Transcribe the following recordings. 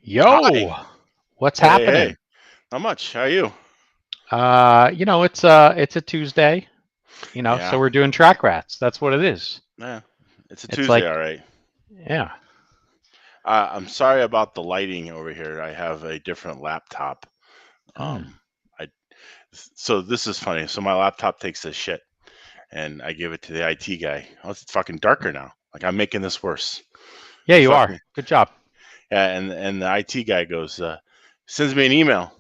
Yo, Hi. what's happening? Hey. Not much. How are you? It's a Tuesday, so Yeah. we're doing track rats. That's what it is. Yeah. It's a It's Tuesday, like, all right. yeah. I'm sorry about the lighting over here. I have a different laptop. Hmm. I so this is funny. So my laptop takes this shit, and I give it to the IT guy. Oh, it's fucking darker now. Like I'm making this worse. Yeah, He you are. fucking Good job. yeah, and the IT guy goes, sends me an email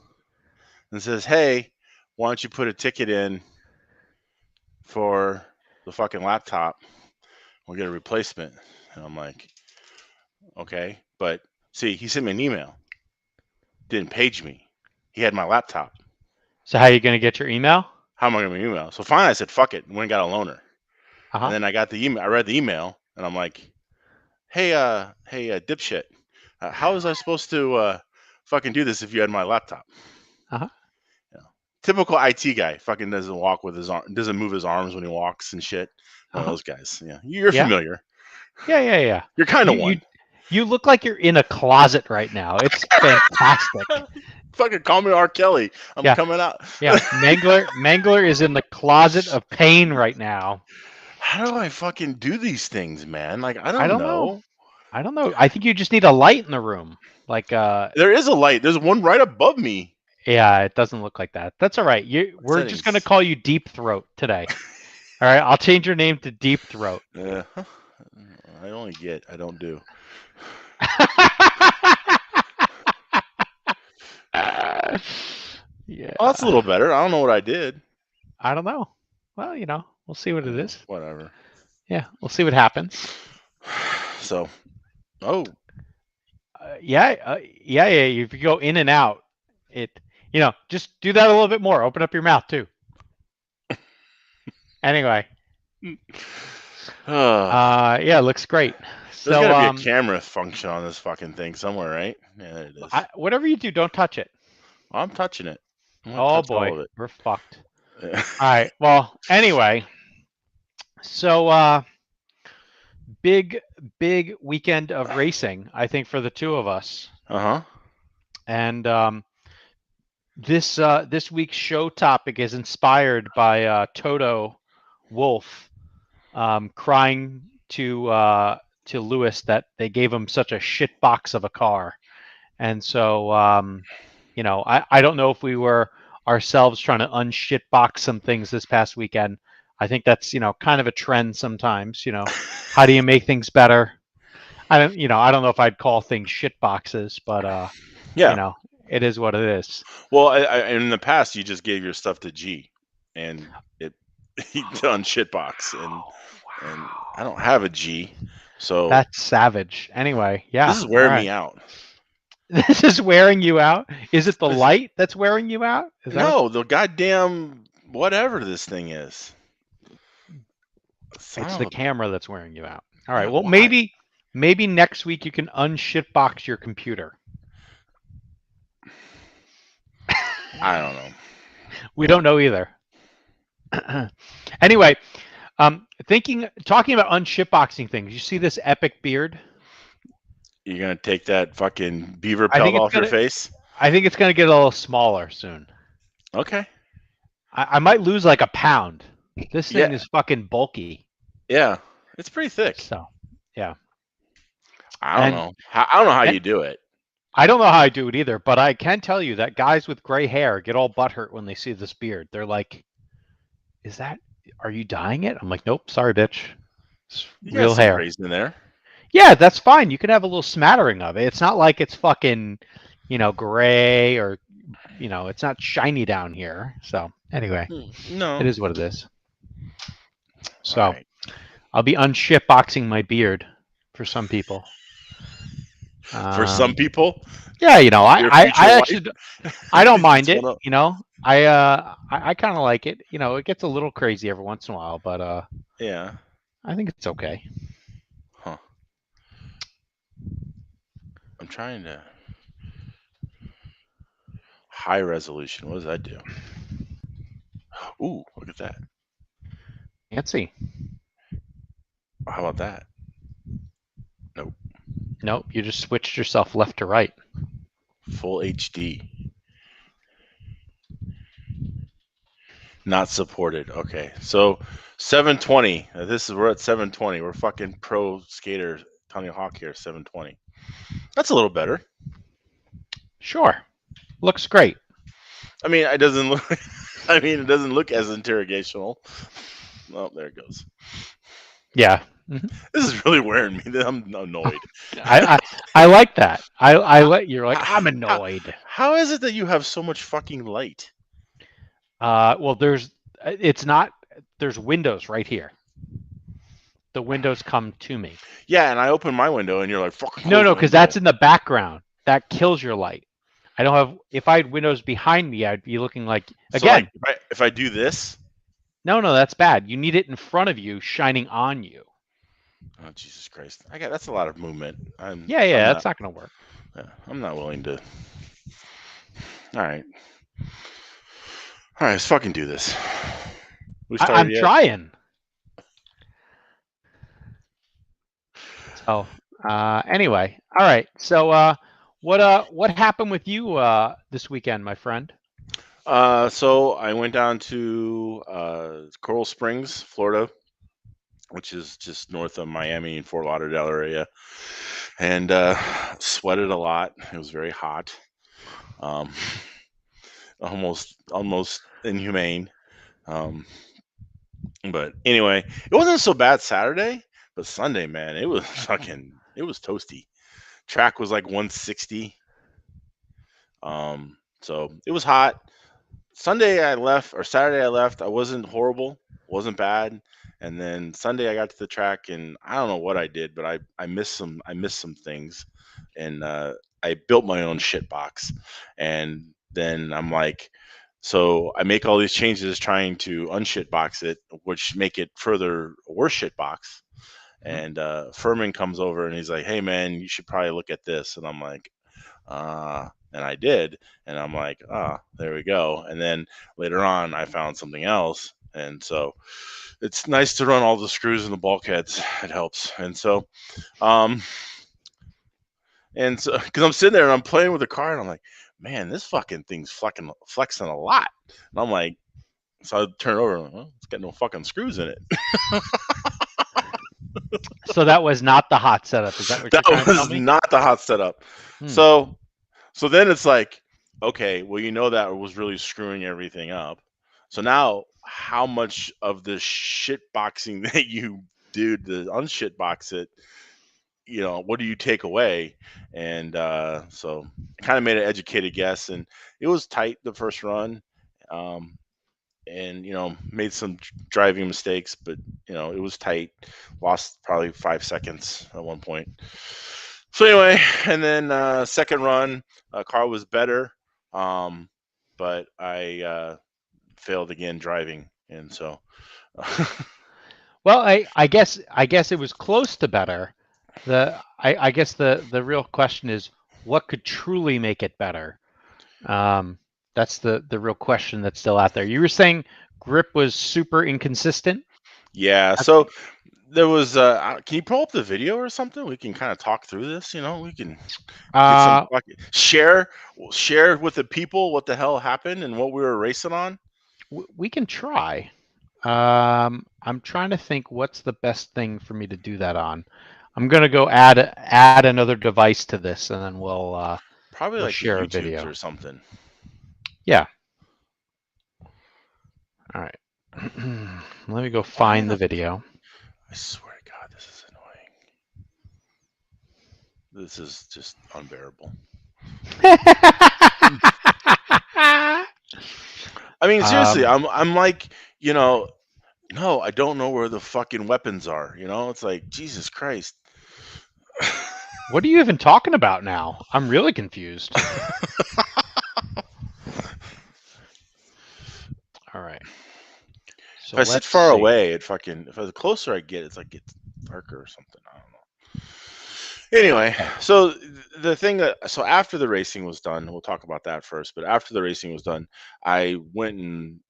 and says, "Hey, why don't you put a ticket in for the fucking laptop? We'll get a replacement." And I'm like, okay, but see, he sent me an email. Didn't page me. He had my laptop. So how are you going to get your email? How am I gonna email? So finally, I said, "Fuck it," and went and got a loaner. And Uh-huh. then I got the email. I read the email, and I'm like, dipshit, how was I supposed to fucking do this if you had my laptop?" Uh-huh. You know, typical IT guy. Fucking doesn't walk with his arm. Doesn't move his arms when he walks and shit. One of Uh-huh. those guys. Yeah, you're Yeah. familiar. Yeah. You're kind You of you one. you look like you're in a closet right now. It's fantastic. Fucking call me R. Kelly. I'm Yeah. coming out. Yeah. Mangler is in the closet of pain right now. How do I fucking do these things, man? Like, I I don't don't know. know. I think you just need a light in the room. Like There is a light. There's one right above me. Yeah, it doesn't look like that. That's all right. We're just gonna Settings. call you Deep Throat today. All right, I'll change your name to Deep Throat. I only get. I don't do. Yeah, Oh, that's a little better. I don't know what I did. I don't know. Well, we'll see what it is. Whatever. Yeah, we'll see what happens. So, oh, Yeah. If you go in and out, just do that a little bit more. Open up your mouth too. Anyway. Yeah, it looks great. There's So, gotta be a camera function on this fucking thing somewhere, right? Yeah, there it is. whatever you do, don't touch it. I'm touching it. I'm gonna Oh touch all boy, of it. we're fucked. All right. Well, anyway, so big weekend of racing, I think, for the two of us. Uh-huh. And this week's show topic is inspired by Toto Wolff crying to Lewis that they gave him such a shit box of a car. And so I don't know if we were ourselves trying to unshitbox some things this past weekend. I think that's kind of a trend sometimes. How do you make things better? I don't know if I'd call things shit boxes, but Yeah. it is what it is. Well, in the past, you just gave your stuff to G, and he done shitbox, and I don't have a G, so That's savage. Anyway, yeah. this is All wearing right. me out. This is wearing you out. Is it the light that's wearing you out? Is that No, the goddamn whatever this thing is. Son It's of the a camera that's wearing you out. All right. yeah, Well, why? maybe next week you can unshitbox your computer. I don't know. We don't know either. Anyway, talking about unshitboxing things. You see this epic beard? You're gonna take that fucking beaver I pelt think it's off your gonna. face? I think it's gonna get a little smaller soon. Okay. I might lose like a pound. This thing Yeah, is fucking bulky. yeah. It's pretty thick. So, yeah. I don't And, know. I don't know how and you do it. I don't know how I do it either, but I can tell you that guys with gray hair get all butthurt when they see this beard. They're like, are you dyeing it? I'm like, nope, sorry, bitch. It's You got real some hair. grays in there. Yeah, that's fine. You can have a little smattering of it. It's not like it's fucking, gray or, it's not shiny down here. So anyway, No. it is what it is. So All right. I'll be unshitboxing my beard for some people. For some Um, people, yeah, your future I wife, actually I don't mind it's it. one of I kind of like it. It gets a little crazy every once in a while, but yeah. I think it's okay. Huh. I'm trying to high resolution. What does that do? Ooh, look at that. Fancy. How about that? Nope. Nope, you just switched yourself left to right. Full HD. Not supported. Okay. So 720. We're at 720. We're fucking pro skater Tony Hawk here, 720. That's a little better. Sure, looks great. I mean, it doesn't look it doesn't look as interrogational. Oh, there it goes. Yeah. Mhm. This is really wearing me. I'm annoyed. I, I I like that. I let you're like I'm How, annoyed. how is it that you have so much fucking light? Well, it's not. There's windows right here. The windows come to me. Yeah, and I open my window and you're like, fucking No, close no, the because window. that's in the background. That kills your light. I don't have. If I had windows behind me, I'd be looking like So like again. if I do this, No, no, that's bad. You need it in front of you, shining on you. oh Jesus Christ. That's a lot of movement. Yeah, I'm yeah, not that's not gonna work. I'm not willing to. All right. All right, let's fucking do this. We started I'm yet? trying. So, anyway, all right. So, what happened with you this weekend, my friend? So I went down to Coral Springs, Florida, which is just north of Miami and Fort Lauderdale area, and sweated a lot. It was very hot, um, almost inhumane. Um, but anyway, it wasn't so bad Saturday, but Sunday, man, it was it was toasty. Track was like 160. So it was hot. Sunday I left, or Saturday I left. I wasn't horrible, wasn't bad. And then Sunday I got to the track, and I don't know what I did, but I missed some things, and I built my own shit box. And then I'm like, so I make all these changes trying to unshit box it, which make it further a worse shit box. Mhm. And Furman comes over and he's like, "Hey man, you should probably look at this." And I'm like, and I did, and I'm like, there we go. And then later on, I found something else, and so it's nice to run all the screws in the bulkheads. It helps, um, and so because I'm sitting there and I'm playing with the car, and I'm like, man, this fucking thing's fucking flexing a lot, and I'm like, so I turn it over, and well, it's got no fucking screws in it. So that was not the hot setup. Is that what That you're trying to tell was me? not the hot setup. Hmm. So So then it's like, okay, well, that was really screwing everything up. So now, how much of the shit boxing that you do to unshit box it, what do you take away? And so I kind of made an educated guess, and it was tight the first run. Um, and made some driving mistakes, but it was tight. Lost probably 5 seconds at one point. So anyway, and then second run, car was better, um, but I failed again driving, and so Well, I guess it was close to better. I guess the real question is what could truly make it better. Um, that's the real question that's still out there. You were saying grip was super inconsistent. yeah. I- So there was. Can you pull up the video or something? We can kind of talk through this. We can get some Uh, share with the people what the hell happened and what we were racing on. we can try. I'm trying to think what's the best thing for me to do that on. I'm gonna go add another device to this, and then Probably we'll like the share a YouTubes video. or something. Yeah. All right. Let me go Why find the the? video. I swear to God, this is annoying. This is just unbearable. I mean, seriously, um, I'm like, no, I don't know where the fucking weapons are. It's like Jesus Christ. What are you even talking about now? I'm really confused. All right. If So I sit let's far see. away, it fucking. If the closer I get, it's like it's darker or something. I don't know. Anyway, Okay. so the thing that so after the racing was done, we'll talk about that first. But after the racing was done, I went and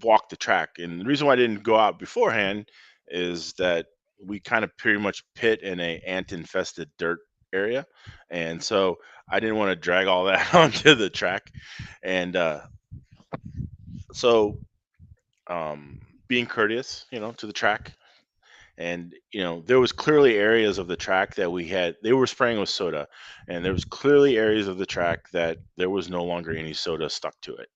walked the track, and the reason why I didn't go out beforehand is that we kind of pretty much pit in a ant infested dirt area, and so I didn't want to drag all that onto the track, and so um, being courteous, to the track, and there was clearly areas of the track that they were spraying with soda, and there was clearly areas of the track that there was no longer any soda stuck to it.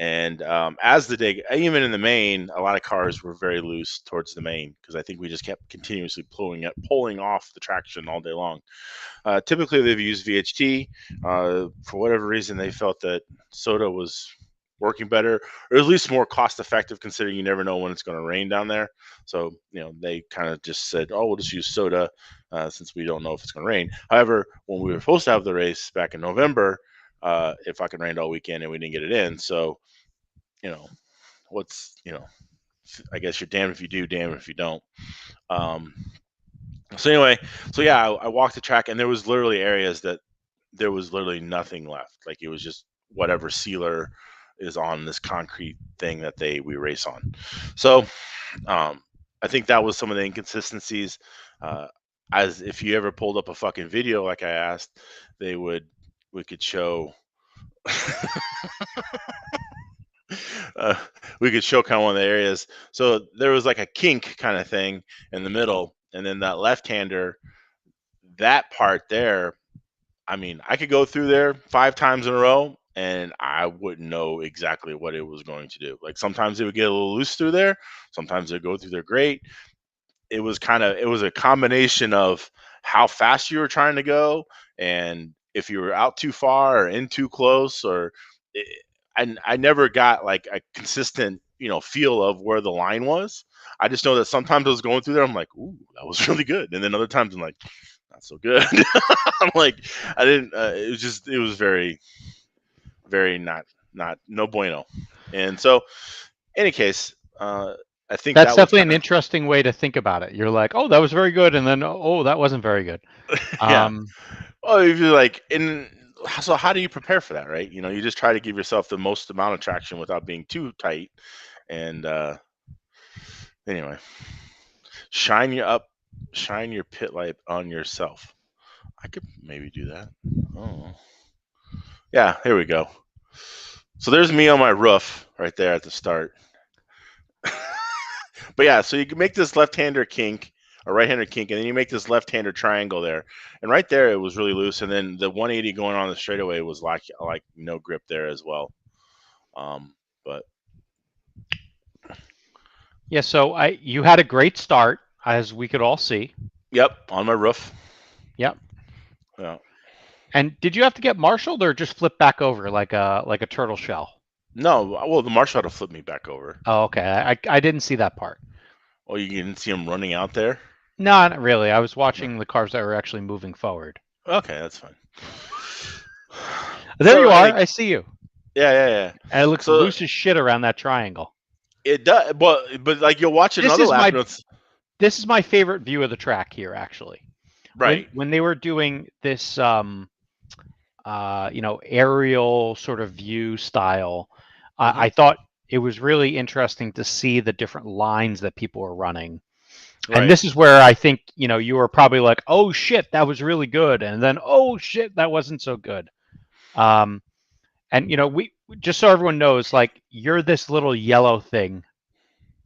And as the day, even in the main, a lot of cars were very loose towards the main because I think we just kept continuously pulling off the traction all day long. Typically, they've used VHT. For whatever reason, they felt that soda was working better, or at least more cost effective, considering you never know when it's going to rain down there. So, they kind of just said, "Oh, we'll just use soda since we don't know if it's going to rain." However, when we were supposed to have the race back in November, it fucking rained all weekend and we didn't get it in. So, you know, what's I guess you're damned if you do, damned if you don't. Um, so anyway, so yeah, I walked the track and there was literally areas that there was literally nothing left. Like it was just whatever sealer is on this concrete thing that we race on. So I think that was some of the inconsistencies. Uh, as if you ever pulled up a fucking video like I asked, we could show uh, we could show kind of one of the areas. So there was like a kink kind of thing in the middle, and then that left-hander, that part there, I mean, I could go through there 5 times in a row and I wouldn't know exactly what it was going to do. Like sometimes it would get a little loose through there, sometimes it'd go through there great. It was a combination of how fast you were trying to go and if you were out too far or in too close or it, I never got like a consistent, feel of where the line was. I just know that sometimes I was going through there, I'm like, ooh, that was really good. And then other times I'm like, not so good. I'm like, I didn't. It was very, very not no bueno. And so, any case, I think That's that was definitely kind an of interesting way to think about it. You're like, oh, that was very good, and then oh, that wasn't very good. yeah. Um, Well, if you're like in. So how do you prepare for that, right? You just try to give yourself the most amount of traction without being too tight. And anyway, shine your up, shine your pit light on yourself. I could maybe do that. Oh, yeah. Here we go. So there's me on my roof right there at the start. But yeah, so you can make this left-hander kink or right-hander kink, and then you make this left-hander triangle there. And right there, it was really loose. And then the 180 going on the straightaway was like no grip there as well. But yeah. So you had a great start, as we could all see. yep, on my roof. Yep. Yeah. And did you have to get marshaled or just flip back over like a turtle shell? No, well, the marshal had to flip me back over. Oh, okay. I didn't see that part. Oh, you can see him running out there. No, not really. I was No. watching the cars that were actually moving forward. Okay, that's fine. There So you are. any, I see you. yeah, yeah, yeah. And it looks So loose as shit around that triangle. it does, but like you'll watch This another is lap my and it's this is my favorite view of the track here, actually. When right. when they were doing this aerial sort of view style, Hmm. I thought it was really interesting to see the different lines that people were running. And Right. this is where I think, you were probably like, oh shit, that was really good. And then, oh shit, that wasn't so good. Um, and, we just so everyone knows, like, you're this little yellow thing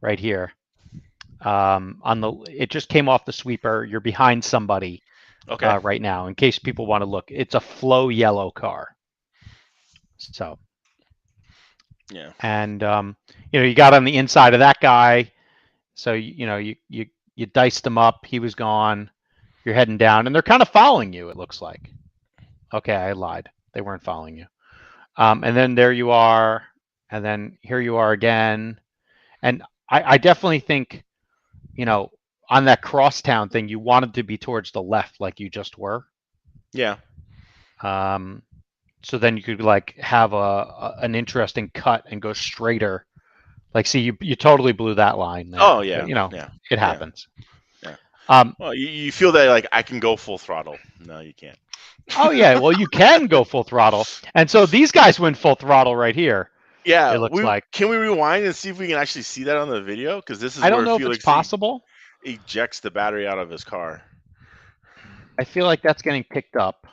right here. It just came off the sweeper. You're behind somebody Okay. right now, in case people want to look. It's a flow yellow car. So, Yeah. and you got on the inside of that guy. So you diced him up. He was gone. You're heading down, and they're kind of following you. It looks like. Okay, I lied. They weren't following you. And then there you are, and then here you are again. And I definitely think, on that crosstown thing, you wanted to be towards the left, like you just were. Yeah. So then you could like have an interesting cut and go straighter. Like, see, you totally blew that line there, Oh but yeah. you know, Yeah. it Yeah. happens. Yeah. Um, Well, you feel that like I can go full throttle. No, you can't. oh yeah, well you can go full throttle, and so these guys went full throttle right here. Yeah. It looks We like. can we rewind and see if we can actually see that on the video? Because this is I don't where know if it's Felix possible. ejects the battery out of his car. I feel like that's getting picked up.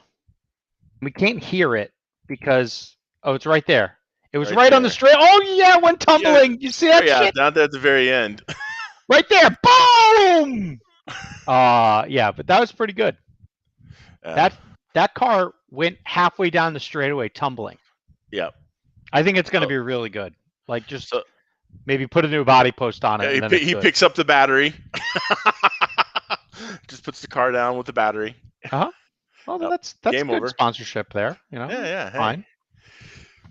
We can't hear it because it's right there. It was Right right on the there. straight. Oh yeah, it went Yeah. tumbling. You see that Yeah. shit? Down there at the very end. Right there. Boom. Yeah, but that was pretty good. Yeah. That car went halfway down the straightaway tumbling. Yep. I think it's going to So be really good. Like, just so maybe put a new body post on it, yeah, and then it's he good. picks up the battery. Just puts the car down with the battery. Uh-huh. Well, Yep. that's Game good over. sponsorship there. You know, Yeah. Yeah. Hey. fine.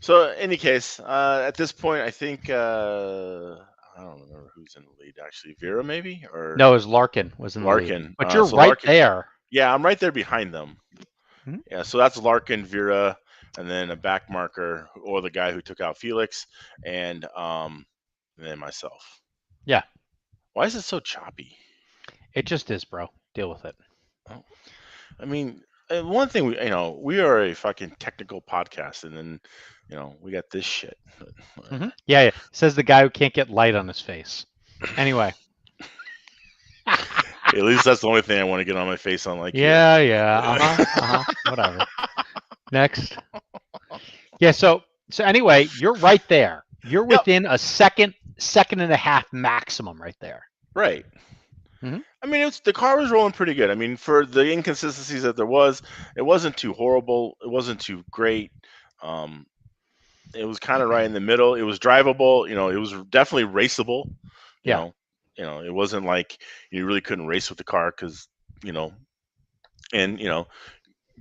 So, in any case, at this point, I think I don't remember who's in the lead actually. Vera, maybe, or No, it was Larkin was in the lead, Larkin. but you're So right Larkin, there. yeah, I'm right there behind them. Mhm. Yeah, so that's Larkin, Vera, and then a back marker, or the guy who took out Felix, and then myself. Yeah, Why is it so choppy? it just is, bro. Deal with it. Oh, I mean, one thing we are a fucking technical podcast, and then we got this shit. Yeah, yeah. Says the guy who can't get light on his face. Anyway. At least that's the only thing I want to get on my face on, like Yeah, yeah. Whatever. Next. Yeah, so anyway, you're right there. You're Yep. within a second and a half maximum right there. Right. Mhm. I mean, the car was rolling pretty good. I mean, for the inconsistencies that there was, it wasn't too horrible. It wasn't too great. Um, it was kind of right in the middle. It was drivable. It was definitely raceable. You Yeah. know, it wasn't like you really couldn't race with the car because, you know, and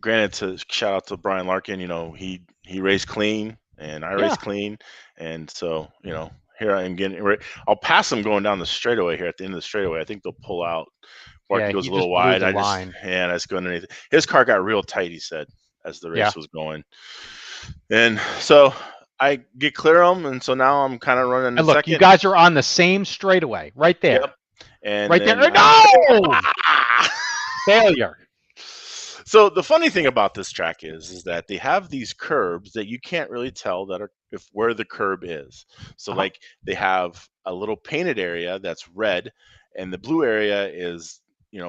granted, to shout out to Brian Larkin, he raced clean and I Yeah. raced clean, and so here I am getting ready. I'll pass him going down the straightaway here at the end of the straightaway. I think they'll pull out. Larkin Yeah, goes he a little just blew wide. the line. I just go underneath. His car got real tight. He said as the Yeah. race was going, and so I get clear of him, and so now I'm kind of running And look, you second. guys are on the same straightaway, right there. Yep. And right then there. No! Failure. So the funny thing about this track is that they have these curbs that you can't really tell that are where the curb is. So like they have a little painted area that's red, and the blue area is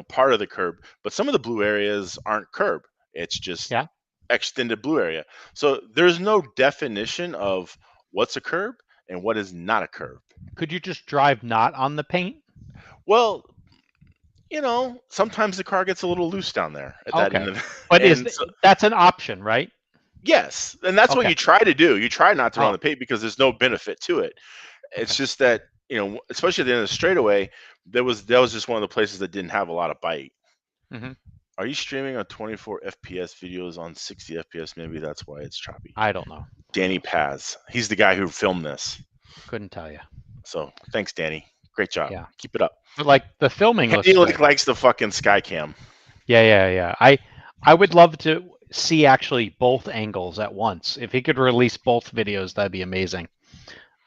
part of the curb, but some of the blue areas aren't curb. It's just extended blue area. So there's no definition of what's a curb and what is not a curb. Could you just drive not on the paint? Well, sometimes the car gets a little loose down there at that end of it. But that's an option, right? Yes, and that's what you try to do. You try not to run the paint because there's no benefit to it. It's just that, especially at the end of the straightaway, that was just one of the places that didn't have a lot of bite. Mm-hmm. Are you streaming on 24 FPS videos on 60 FPS? Maybe that's why it's choppy. I don't know. Danny Paz. He's the guy who filmed this. Couldn't tell you. So thanks, Danny. Great job. Yeah. Keep it up. But like the filming looks He good. likes the fucking sky cam. Yeah. I would love to see actually both angles at once. If he could release both videos, that'd be amazing.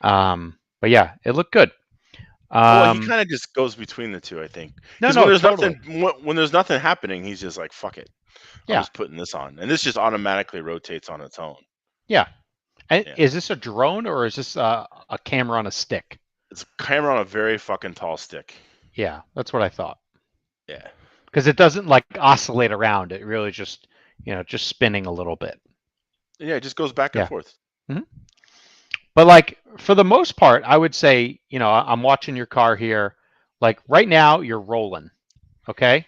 But yeah, it looked good. Well, he kind of just goes between the two, I think. No, when there's totally. when there's nothing happening, he's just like, fuck it. Yeah. I'm just putting this on. And this just automatically rotates on its own. Yeah. And is this a drone or is this a camera on a stick? It's a camera on a very fucking tall stick. Yeah, that's what I thought. Yeah. Because it doesn't like oscillate around. It really just, just spinning a little bit. Yeah, it just goes back and forth. Mm-hmm. But like for the most part, I would say, I'm watching your car here. Like right now, you're rolling. Okay.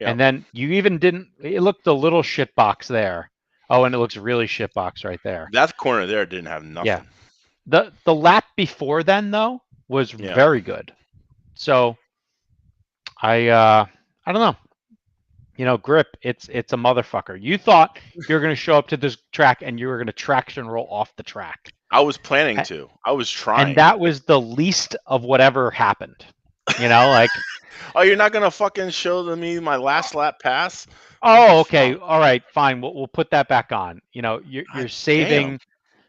Yep. And then you even it looked a little shitbox there. Oh, and it looks really shitbox right there. That corner there didn't have nothing. Yeah. The lap before then though was very good. So I don't know. Grip, it's a motherfucker. You thought you were going to show up to this track and you were going to traction roll off the track. I was planning to. I was trying. And that was the least of whatever happened. You know, like, Oh, you're not gonna fucking show me my last lap pass? What the oh, okay, fuck? all right, fine. We'll put that back on. You know, you're God damn. saving.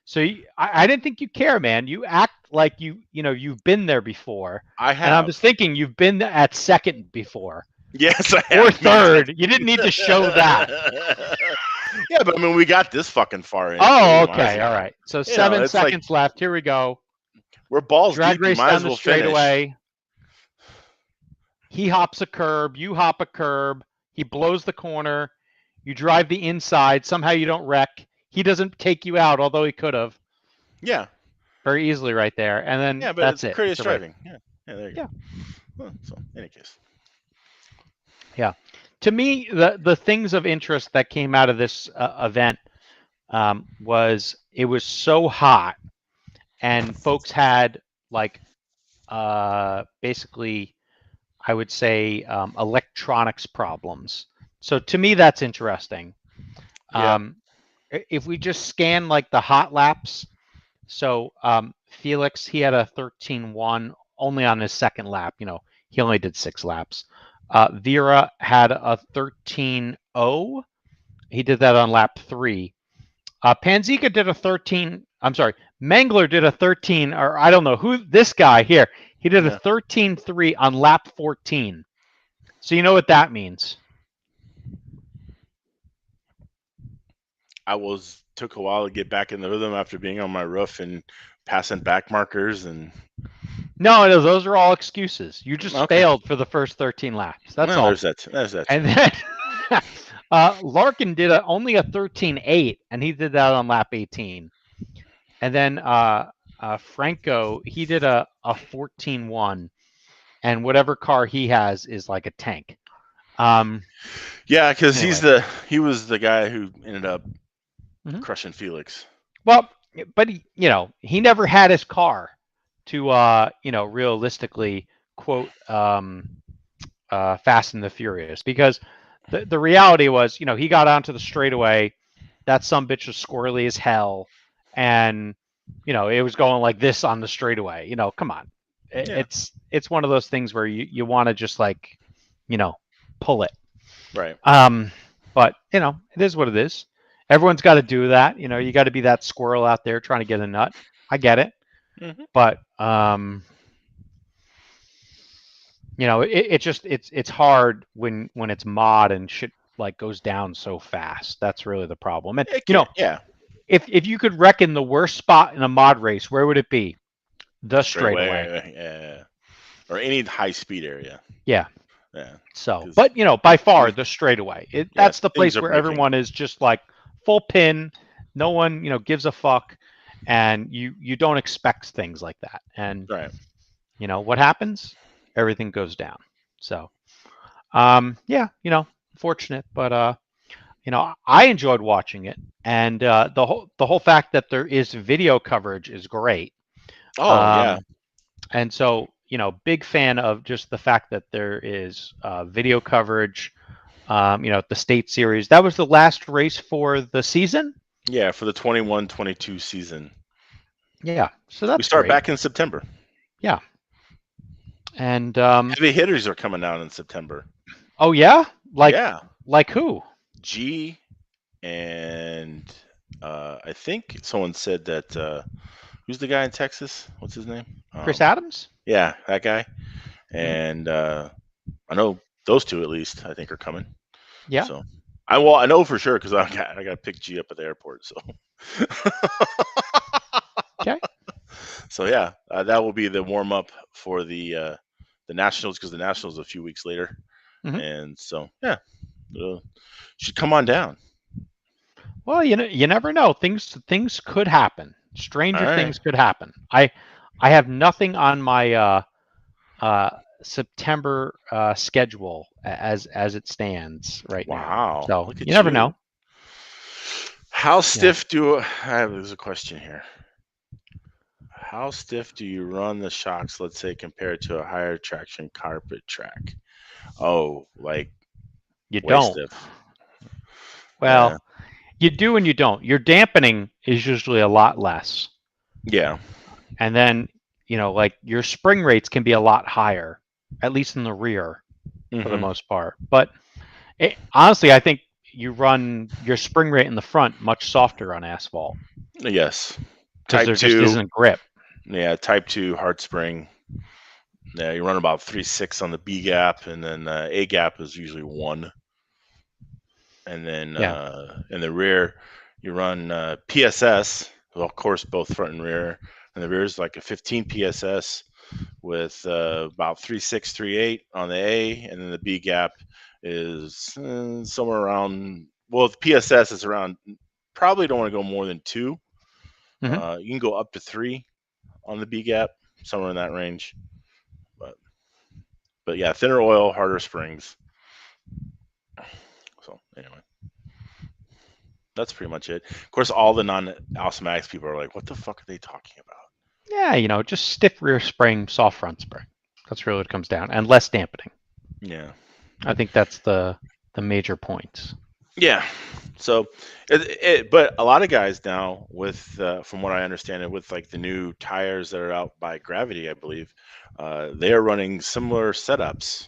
So I didn't think you care, man. You act like you've been there before, I and I was have. thinking you've been at second before Yes, I or have been to. third. You didn't need to show that. Yeah, but I mean, we got this fucking far into it. Oh, We might as okay, well. all right. So You know, 7 seconds left. Here we go. we're balls Drag deep. You race might down as the well finish. straightaway. He hops a curb. You hop a curb. He blows the corner. You drive the inside. Somehow you don't wreck. He doesn't take you out, although he could have Yeah, very easily right there. And then yeah, but that's it's it. courteous It's a race. driving. Yeah, yeah, there you Yeah, go. Well, so, in any case, yeah. To me, the things of interest that came out of this event was it was so hot, and folks had like basically, I would say, electronics problems. So to me, that's interesting. yeah, Um, if we just scan like the hot laps, so Felix, he had a 13.1 only on his second lap. You know, he only did 6 laps. Vera had a 13.0. He did that on lap 3. Panzika did a 13. I'm sorry, Mangler did a 13, or I don't know who this guy here. He did a yeah. 13.3 on lap 14. So you know what that means. I took a while to get back in the rhythm after being on my roof and passing back markers and. No, those are all excuses. You just Okay, failed for the first 13 laps. That's well, all. there's that too. And then Larkin did only a 13.8, and he did that on lap 18. And then Franco, he did a 14.1, and whatever car he has is like a tank. Yeah, because Anyway. he was the guy who ended up Mhm. crushing Felix. Well, but he never had his car to realistically quote Fast and the Furious, because the reality was, he got onto the straightaway. That sumbitch was squirrely as hell, and it was going like this on the straightaway. Come on, Yeah, it's one of those things where you want to just like pull it. right. But it is what it is. Everyone's got to do that. You got to be that squirrel out there trying to get a nut. I get it, Hmm. but it's hard when it's mod and shit like goes down so fast. That's really the problem. And It can, yeah, if you could reckon the worst spot in a mod race, where would it be? The straightaway. straightaway, yeah, or any high speed area. Yeah. Yeah, So, 'cause but by far things, the straightaway. yeah, That's the things place are where breaking. everyone is just like full pin. No one gives a fuck, and you don't expect things like that. And Right. what happens? Everything goes down. So, yeah, fortunate, but I enjoyed watching it, and the whole fact that there is video coverage is great. Oh yeah, Um, and so, big fan of just the fact that there is video coverage. The state series. That was the last race for the season. yeah. For the 21-22 season, Yeah, so we that's start great. back in September. Yeah, and Heavy hitters are coming out in September. oh yeah, Yeah, like who? G and I think someone said that who's the guy in Texas? What's his name? Chris Adams. Yeah, that guy. Mhm. And I know those two at least. I think are coming. Yeah. So I know for sure because I got to pick G up at the airport. So Okay. so yeah, that will be the warm up for the Nationals because the Nationals a few weeks later. Hmm. And so yeah, should come on down. Well, you never know. Things could happen. All Stranger right. things could happen. I have nothing on my uh, September schedule as it stands right now. Wow, So look you at never you. know. How Yeah. stiff do there's a question here. How stiff do you run the shocks, let's say, compared to a higher traction carpet track? Oh, like You way don't. stiff. Yeah. Well, you do and you don't. Your dampening is usually a lot less. Yeah. And then, like your spring rates can be a lot higher. at least in the rear for the Mm-hmm. most part. But honestly, I think you run your spring rate in the front much softer on asphalt Yes. because Type there just 2. isn't grip. Yeah, Type 2 hard spring. Yeah, you run about 3.6 on the B gap, and then A gap is usually 1. And then Yeah. in the rear, you run PSS. Well, of course, both front and rear. And the rear is like a 15 PSS with about 3.6, 3.8 on the A, and then the B gap is somewhere around. Well, the PSS is around. Probably don't want to go more than 2. Hmm. You can go up to 3 on the B gap, somewhere in that range. But yeah, thinner oil, harder springs. So anyway, that's pretty much it. Of course, all the non-Alcematics people are like, "What the fuck are they talking about?" Yeah, just stiff rear spring, soft front spring. That's really what it comes down, and less dampening. Yeah, I think that's the major points. yeah. So, but a lot of guys now, with from what I understand it, with like the new tires that are out by Gravity, I believe, they are running similar setups.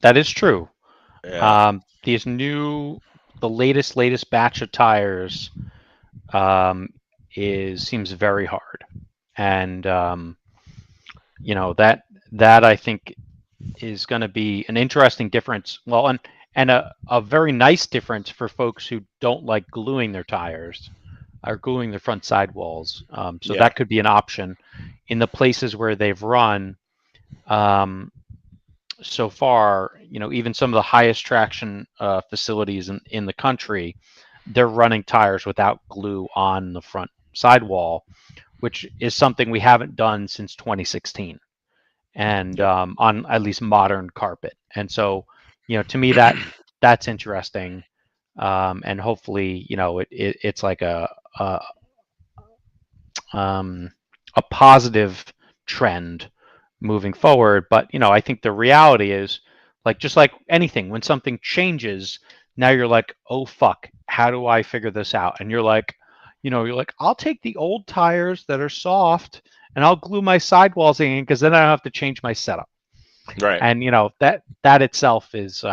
That is true. Yeah, These the latest batch of tires um, is seems very hard, and that I think is going to be an interesting difference. Well, and a very nice difference for folks who don't like gluing their tires or gluing their front sidewalls. So yeah, that could be an option in the places where they've run. Um, so far, even some of the highest traction facilities in the country, they're running tires without glue on the front sidewall, which is something we haven't done since 2016, and yep, on at least modern carpet. And so, to me that's interesting, and hopefully, it's like a um, a positive trend moving forward. But I think the reality is, like, just like anything, when something changes, now you're like, oh fuck, how do I figure this out? And you're like, I'll take the old tires that are soft and I'll glue my sidewalls in because then I don't have to change my setup. right, And that itself is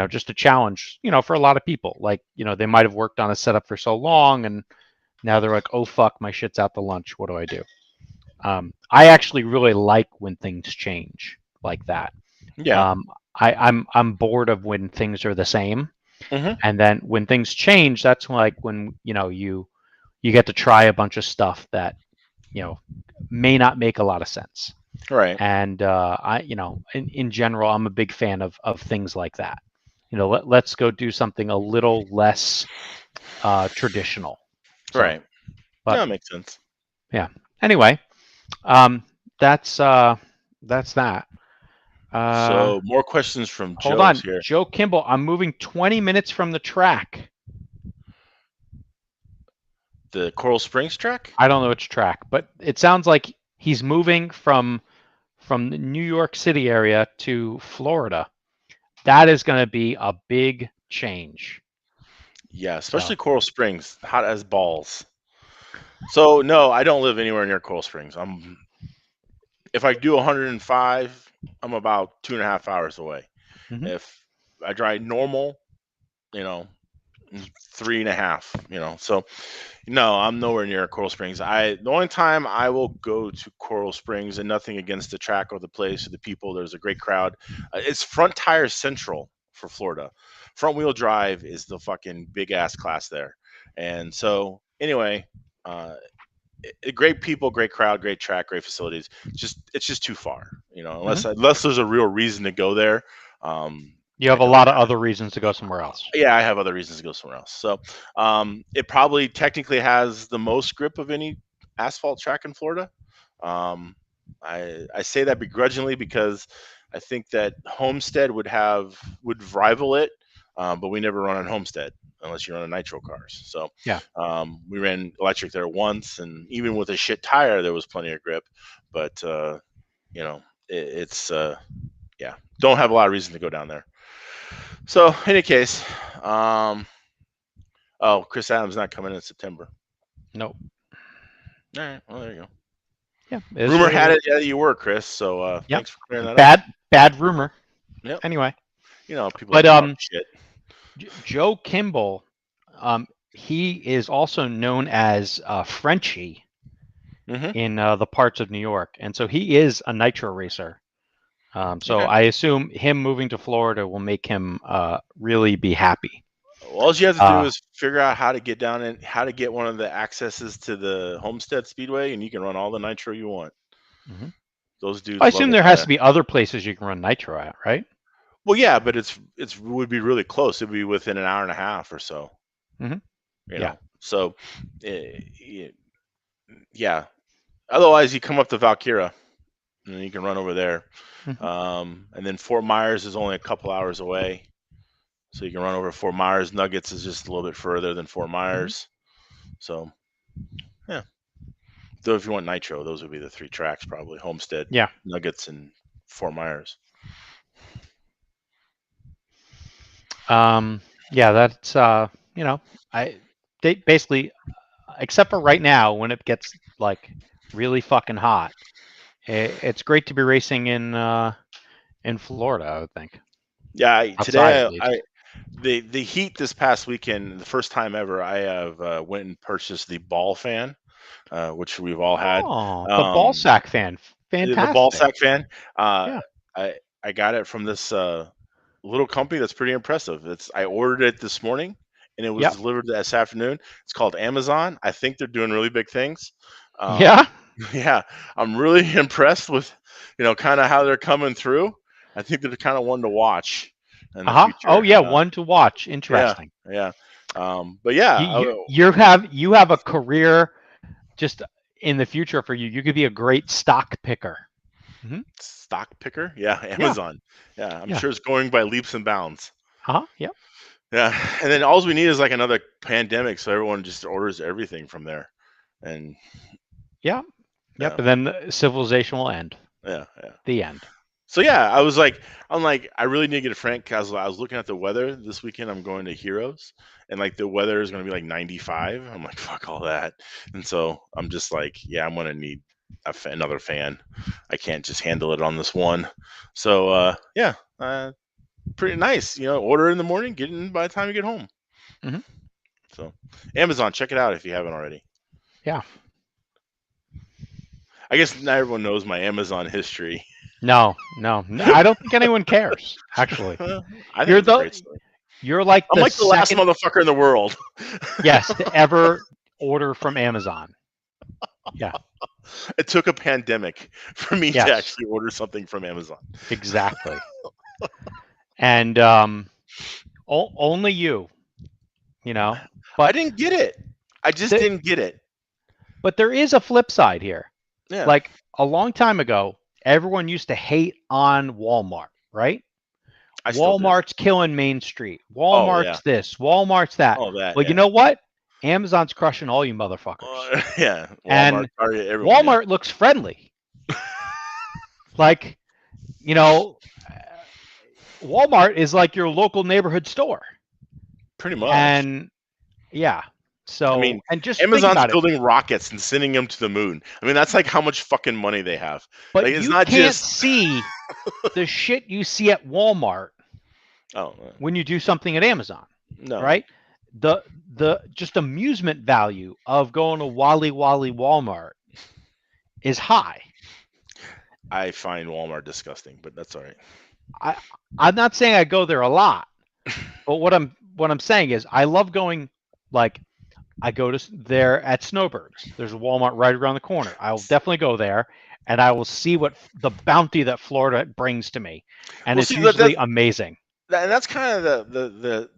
just a challenge, for a lot of people. Like, they might have worked on a setup for so long and now they're like, oh fuck, my shit's out to lunch. What do I do? I actually really like when things change like that. yeah, Um, I'm bored of when things are the same, hmm, and then when things change, that's like when you get to try a bunch of stuff that you know may not make a lot of sense. right, And in general, I'm a big fan of things like that. Let's go do something a little less traditional. So, right. No, but that makes sense. yeah. Anyway, um, that's that. Uh, So more questions from hold Joe's on, here. Joe Kimball. I'm moving 20 minutes from the track. The Coral Springs track? I don't know which track, but it sounds like he's moving from the New York City area to Florida. That is going to be a big change. Yeah, So, especially Coral Springs, hot as balls. So no, I don't live anywhere near Coral Springs. If I do 105, I'm about 2.5 hours away. mhm. If I drive normal, you know, 3.5. So no, I'm nowhere near Coral Springs. The only time I will go to Coral Springs, and nothing against the track or the place or the people. There's a great crowd. It's Front Tire Central for Florida. Front wheel drive is the fucking big ass class there. And so anyway, uh, great people, great crowd, great track, great facilities. It's just too far, Mhm. unless there's a real reason to go there. Um, You I have a don't lot of have. other reasons to go somewhere else. Yeah, I have other reasons to go somewhere else. So it probably technically has the most grip of any asphalt track in Florida. Um, I say that begrudgingly because I think that Homestead would rival it, but we never run on Homestead unless you run on nitro cars. So Yeah. we ran electric there once, and even with a shit tire, there was plenty of grip. But it's yeah, don't have a lot of reason to go down there. So, in any case, um, oh, Chris Adams not coming in September. Nope. All right, well there you go. Yeah, it is Rumor what it had is. it that you were, Chris. So Yeah, thanks for clearing that up. bad rumor. Yep. Anyway, People but like to talk shit. Joe Kimball, he is also known as Frenchie Mm-hmm. in the parts of New York, and so he is a nitro racer. So Okay. I assume him moving to Florida will make him really be happy. All you have to do Uh, is figure out how to get down and how to get one of the accesses to the Homestead Speedway, and you can run all the nitro you want. mhm. Those I dudes love assume it there has there. to be other places you can run nitro at, right? Well, yeah, but it's would be really close. It'd be within an hour and a half or so. Hmm. You Yeah. know. So, eh, yeah. Otherwise, you come up to Valkyra, and you can run over there. Hmm. And then Fort Myers is only a couple hours away, so you can run over to Fort Myers. Nuggets is just a little bit further than Fort Hmm. Myers. So, yeah. Though if you want nitro, those would be the three tracks probably: Homestead, Yeah. Nuggets, and Fort Myers. Yeah. That's I they basically, except for right now when it gets like really fucking hot, it's great to be racing in Florida. I would think Yeah, outside today at I least. the heat this past weekend, the first time ever, I have went and purchased the ball fan, which we've all had. Oh, the ball Um, sack fan, the ball fantastic. sack fan. Uh, Yeah. I I got it from this little company that's pretty impressive. I ordered it this morning, and it was Yep. delivered this afternoon. It's called Amazon. I think they're doing really big things. Yeah. Um, yeah, I'm really impressed with kind of how they're coming through. I think they're kind of one to watch in the Uh huh. Oh future. yeah, one to watch. Yeah, Interesting. yeah. But yeah, You have a career just in the future for you. You could be a great stock picker. Hmm. stock picker. Yeah, Yeah. Amazon. Yeah, I'm Yeah. sure it's going by leaps and bounds. Uh huh. Yep. Yeah, and then all we need is like another pandemic, so everyone just orders everything from there. And Yeah. Yep. yeah, And then civilization will end. yeah, yeah. The end. So yeah, I'm like, I really need to get a friend because I was looking at the weather this weekend. I'm going to Heroes, and like the weather is going to be like 95. I'm like, fuck all that. And so I'm just like, yeah, I'm going to need another fan. I can't just handle it on this one. So yeah, pretty nice. Order in the morning, get in by the time you get home. Hmm. So Amazon, check it out if you haven't already. Yeah. I guess not everyone knows my Amazon history. No, no, no. I don't think anyone cares. Actually, I think you're it's a the great story. you're like I'm the like the last second, motherfucker in the world. yes, to ever order from Amazon. Yeah. It took a pandemic for me to Yes. actually order something from Amazon. Exactly. And only you, you know. I But didn't get it. I just the, didn't get it. but there is a flip side here. Yeah, Like a long time ago, everyone used to hate on Walmart, right? I still do. Walmart's killing Main Street. Oh yeah. Walmart's this, Walmart's that. Oh that. Well, you Yeah. know what? Amazon's crushing all you motherfuckers. Yeah. Walmart, And Target, everyone. Yeah. Walmart looks friendly. Like, you know, Walmart is like your local neighborhood store. Pretty much. And yeah. I So, mean, and just think Amazon's about it. building rockets and sending them to the moon. I mean, that's like how much fucking money they have. But Like, it's you not can't just. see the shit you see at Walmart Oh when you do something at Amazon, no. right? The just amusement value of going to Wally Wally Walmart is high. I find Walmart disgusting, but that's all right. I I'm not saying I go there a lot, but what I'm saying is I love going, like, I go to there at Snowbirds. There's a Walmart right around the corner. I will definitely go there and I will see what the bounty that Florida brings to me. And Well, it's see that, usually amazing. and that's kind of the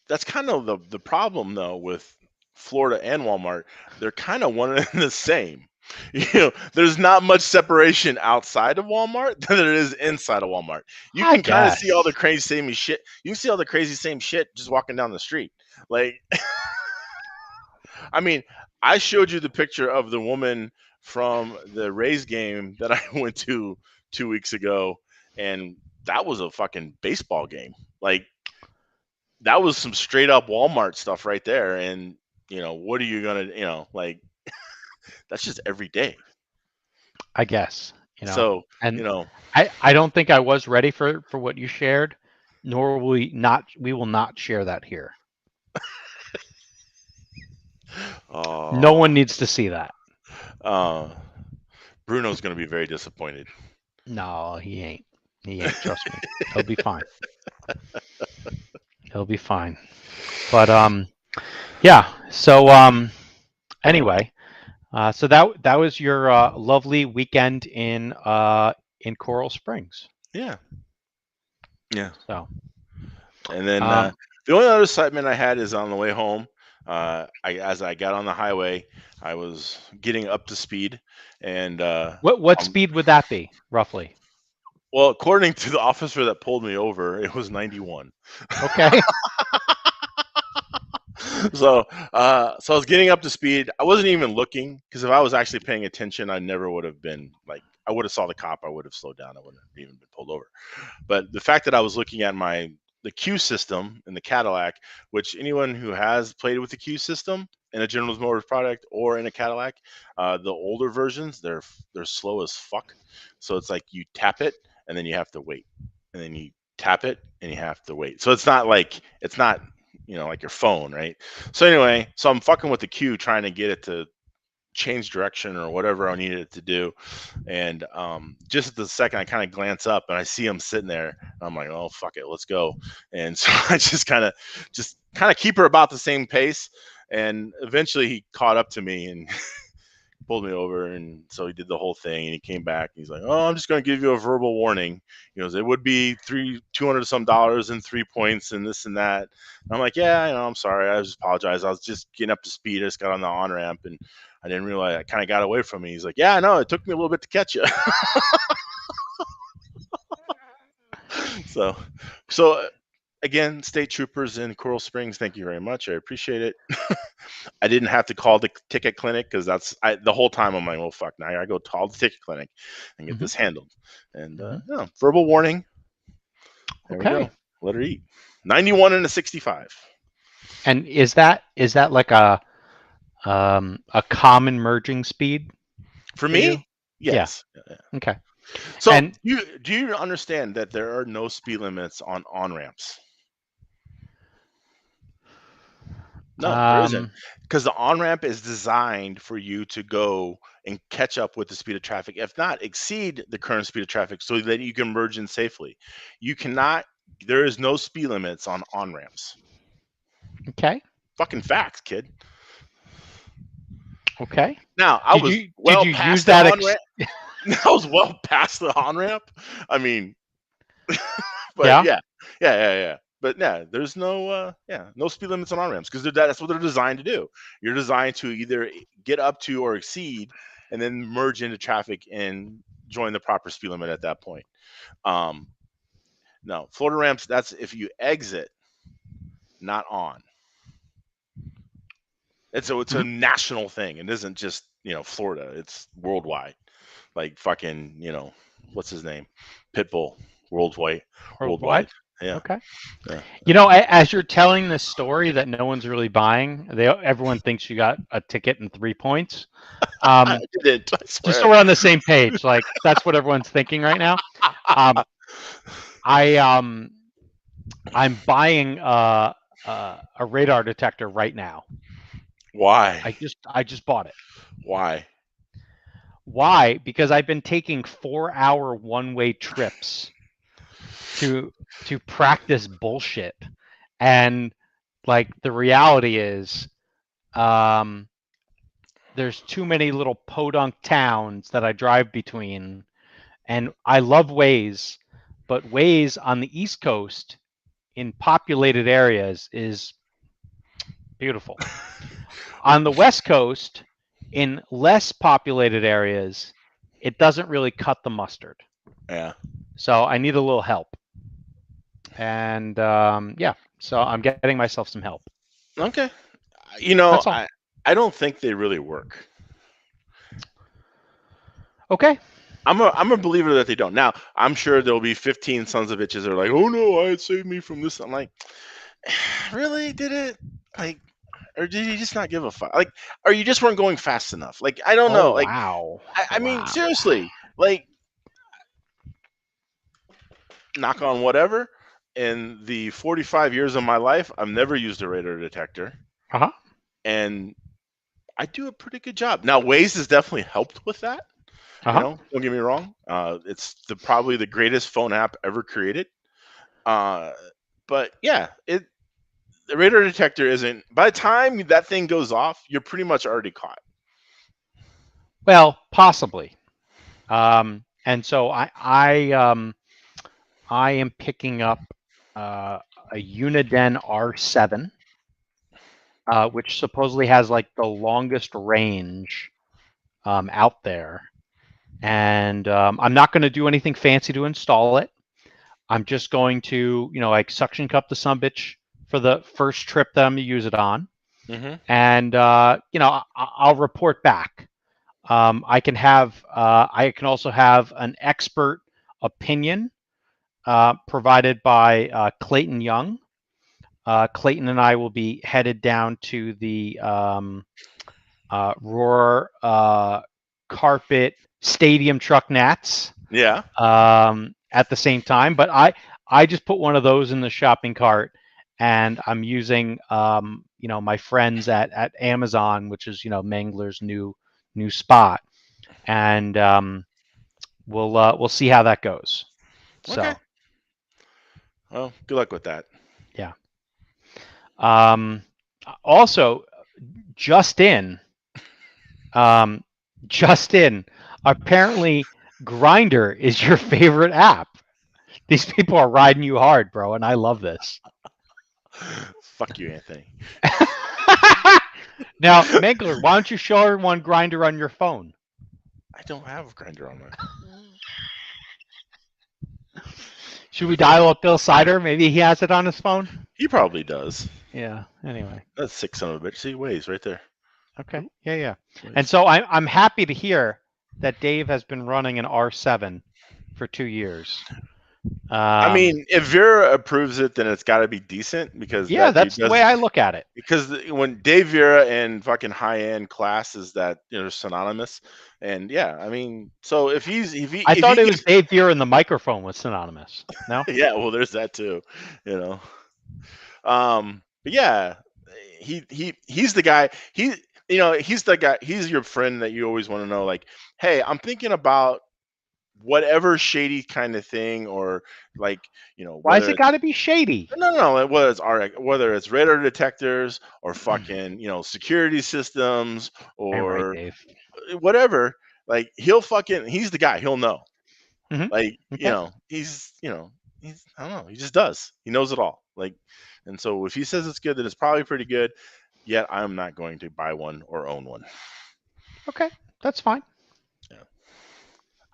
that's kind of the problem though with Florida and Walmart. They're kind of one and the same. There's not much separation outside of Walmart than there is inside of Walmart. You I can kind of see all the guess. crazy same shit. You can see all the crazy same shit just walking down the street. Like, I mean, I showed you the picture of the woman from the Rays game that I went to 2 weeks ago, and that was a fucking baseball game. Like, that was some straight up Walmart stuff right there. And what are you gonna, like, that's just every day. I guess, So, and you know, I don't think I was ready for what you shared, nor we will not share that here. No oh, one needs to see that. uh, Bruno's going to be very disappointed. No, he ain't. He ain't. Trust me. He'll be fine. He'll be fine. But yeah. So anyway, so that was your lovely weekend in Coral Springs. Yeah. Yeah. So And then um, the only other excitement I had is on the way home. As I got on the highway, I was getting up to speed, and what um, speed would that be roughly? well, according to the officer that pulled me over, it was 91. Okay. So I was getting up to speed. I wasn't even looking because if I was actually paying attention, I never would have been like I would have saw the cop. I would have slowed down. I wouldn't have even been pulled over. But the fact that I was looking at the Q system in the Cadillac, which anyone who has played with the Q system in a General Motors product or in a Cadillac, the older versions they're slow as fuck. So it's like you tap it and then you have to wait, and then you tap it and you have to wait. So it's not like your phone, right? So anyway, so I'm fucking with the Q trying to get it to change direction or whatever I needed it to do. And just at the second, I kind of glance up and I see him sitting there. I'm like, oh fuck it, let's go. And so I just kind of keep her about the same pace. And eventually he caught up to me and pulled me over, and so he did the whole thing, and he came back and he's like, oh, I'm just going to give you a verbal warning. It would be 200 some dollars and 3 points and this and that. And I'm like, yeah, I'm sorry, I just apologize, I was just getting up to speed, I just got on the on ramp and I didn't realize I kind of got away from me. He's like, yeah, no, it took me a little bit to catch you. So again, state troopers in Coral Springs, thank you very much, I appreciate it. I didn't have to call the ticket clinic because the whole time I'm like, well, fuck, now I gotta go call the ticket clinic and get hmm this handled. And hmm verbal warning. There we Okay. go. Let her eat. 91 and a 65. And is that like a common merging speed For for you? me, Yeah. yes. Okay. So And do you understand that there are no speed limits on ramps? No, there isn't. um, Because the on ramp is designed for you to go and catch up with the speed of traffic, if not exceed the current speed of traffic, so that you can merge in safely. You cannot, there is no speed limits on ramps. okay. Fucking facts, kid. Okay. Now, I Did was you did well you use past the that on ramp. I was well past the on ramp. I mean, but Yeah. yeah, yeah. But yeah, there's no speed limits on ramps because that's what they're designed to do. You're designed to either get up to or exceed, and then merge into traffic and join the proper speed limit at that point. Um, no, Florida ramps. That's if you exit, not on. It's a Mhm. national thing. It isn't just Florida. It's worldwide. Like fucking what's his name, Pitbull, worldwide, Worldwide. worldwide. Yeah, Okay. yeah. As you're telling this story that no one's really buying, everyone thinks you got a ticket and 3 points. I Um, didn't. I just swear. so we're on the same page, like that's what everyone's thinking right now. Um, I I'm buying a radar detector right now. Why? I just bought it. Why? Why? Because I've been taking 4-hour one-way trips to to practice bullshit, and like the reality is, um, there's too many little podunk towns that I drive between, and I love Waze, but Waze on the East Coast in populated areas is beautiful. On the West Coast, in less populated areas, it doesn't really cut the mustard. Yeah. So I need a little help. And yeah, so I'm getting myself some help. Okay. That's all. I don't think they really work. Okay. I'm a believer that they don't. Now, I'm sure there'll be 15 sons of bitches that are like, "Oh no, it saved me from this." I'm like, "Really? Did it?" Like, or did you just not give a fuck? Like, or you just weren't going fast enough? Like, I don't Oh know. Like, wow, I mean, wow. seriously, like, knock on whatever. In the 45 years of my life, I've never used a radar detector, Uh huh. and I do a pretty good job. Now, Waze has definitely helped with that. Uh huh. Don't get me wrong. It's probably the greatest phone app ever created. Uh, but yeah, the radar detector isn't. By the time that thing goes off, you're pretty much already caught. Well, possibly. And so I am picking up uh, a Uniden R7, which supposedly has like the longest range out there. And I'm not going to do anything fancy to install it. I'm just going to, like suction cup the sumbitch for the first trip that I'm going to use it on. Mm-hmm. And, I'll report back. I can also have an expert opinion provided by Clayton Young. Clayton and I will be headed down to the Roar Carpet Stadium Truck Nats Yeah. at the same time. But I just put one of those in the shopping cart, and I'm using my friends at Amazon, which is Mangler's new spot, and we'll see how that goes. Okay. So Well, good luck with that. yeah. Um, Also, just in, um, just in. Apparently, Grinder is your favorite app. These people are riding you hard, bro, and I love this. Fuck you, Anthony. Now, Megler, why don't you show everyone Grinder on your phone? I don't have a grinder on my. Should we dial up Bill Sider? Maybe he has it on his phone. He probably does. Yeah. Anyway. That's sick son of a bitch. See, Waze right there. Okay. Oop, Yeah, yeah. And Waze. so I'm happy to hear that Dave has been running an R7 for 2 years. I mean, if Vera approves it, then it's got to be decent because Yeah, that dude that's the way does. I look at it. Because when Dave Vera and fucking high end class is that synonymous, and yeah, I mean, so if I if he thought it was gives, Dave Veer and the microphone was synonymous. No? yeah, well, there's that too, you know. But yeah, he's the guy. He's the guy. He's your friend that you always want to know. Like, hey, I'm thinking about whatever shady kind of thing, or like Why's whether it it's got to be shady? no, like, whether it's radar detectors or fucking security systems Damn right, or Dave. whatever. Like he's the guy. He'll know. Hmm. Like Okay. he's I don't know. He just does. He knows it all. Like, and so if he says it's good, then it's probably pretty good. Yet I'm not going to buy one or own one. Okay. That's fine. Yeah.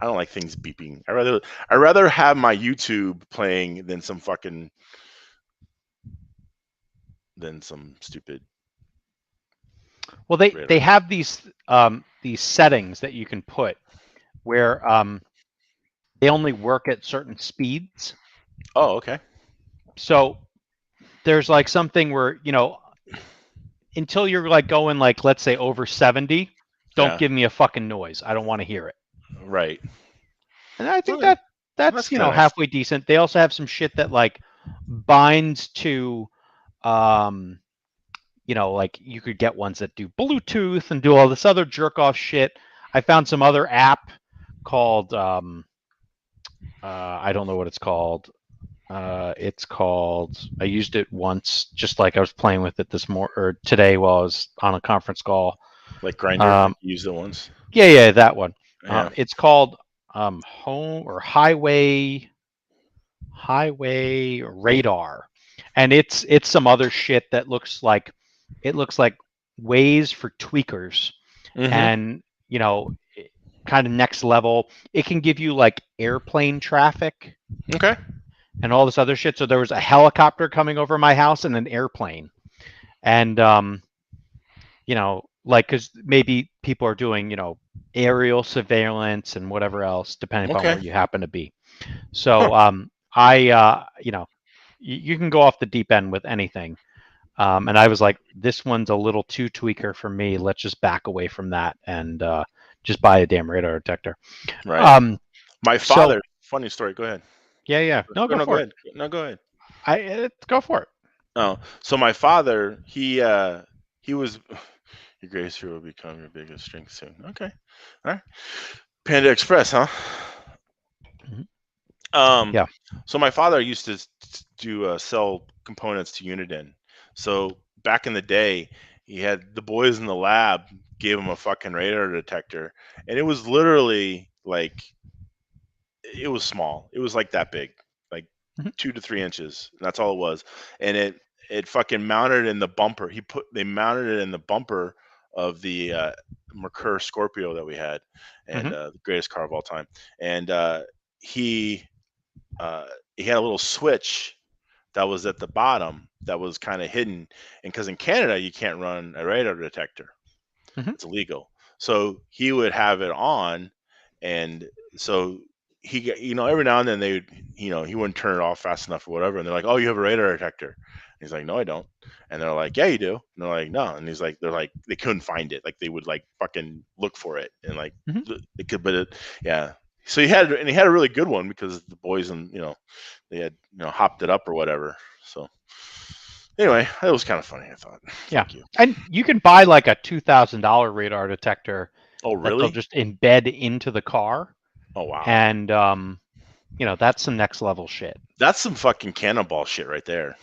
I don't like things beeping. I rather have my YouTube playing than some stupid Well, they radar. they have these settings that you can put where they only work at certain speeds. Oh, okay. So there's like something where until you're like going like let's say over 70, don't Yeah. give me a fucking noise. I don't want to hear it. Right. And I think Okay. that's That's kind of nice. halfway decent. They also have some shit that like binds to um like you could get ones that do Bluetooth and do all this other jerk off shit. I found some other app called I don't know what it's called. It's called. I used it once, just like I was playing with it or today while I was on a conference call. Like Grinder, Um, use it once. yeah, that one. Yeah. It's called Home or Highway Radar, and it's some other shit that looks like Waze for tweakers, Mm-hmm. and kind of next level. It can give you like airplane traffic Okay. and all this other shit. So there was a helicopter coming over my house and an airplane, and like because maybe people are doing aerial surveillance and whatever else, depending upon Okay. where you happen to be. Huh. So I you can go off the deep end with anything. And I was like, this one's a little too tweaker for me. Let's just back away from that and just buy a damn radar detector. Right. Um, My so father. Funny story. Go ahead. yeah. No, No, go no, go for it. ahead. No, go ahead. Go for it. Oh, so my father, he was your greatest hero will become your biggest strength soon. Okay. All right. Panda Express, huh? Mhm. Um, Yeah. so my father used to do sell components to Uniden. So back in the day, he had the boys in the lab gave him a fucking radar detector, and it was literally like it was small. It was like that big, like Mhm. 2 to 3 inches. And that's all it was. And it fucking mounted in the bumper. They mounted it in the bumper of the Mercur Scorpio that we had, and Mhm. the greatest car of all time. And he uh, he had a little switch that was at the bottom that was kind of hidden. And because in Canada you can't run a radar detector, Mhm. it's illegal. So he would have it on, and so every now and then they would, he wouldn't turn it off fast enough or whatever, and they're like, "Oh, you have a radar detector." And he's like, "No, I don't." And they're like, "Yeah, you do." And they're like, "No." And they're like, they couldn't find it. Like they would like fucking look for it, and like Mhm. it could, but yeah. So he had a really good one because the boys and they had hopped it up or whatever. So anyway, that was kind of funny. I thought. Yeah. Thank you. And you can buy like a $2,000 radar detector Oh, that they'll really? just embed into the car, Oh, wow. and that's some next level shit. That's some fucking cannonball shit right there.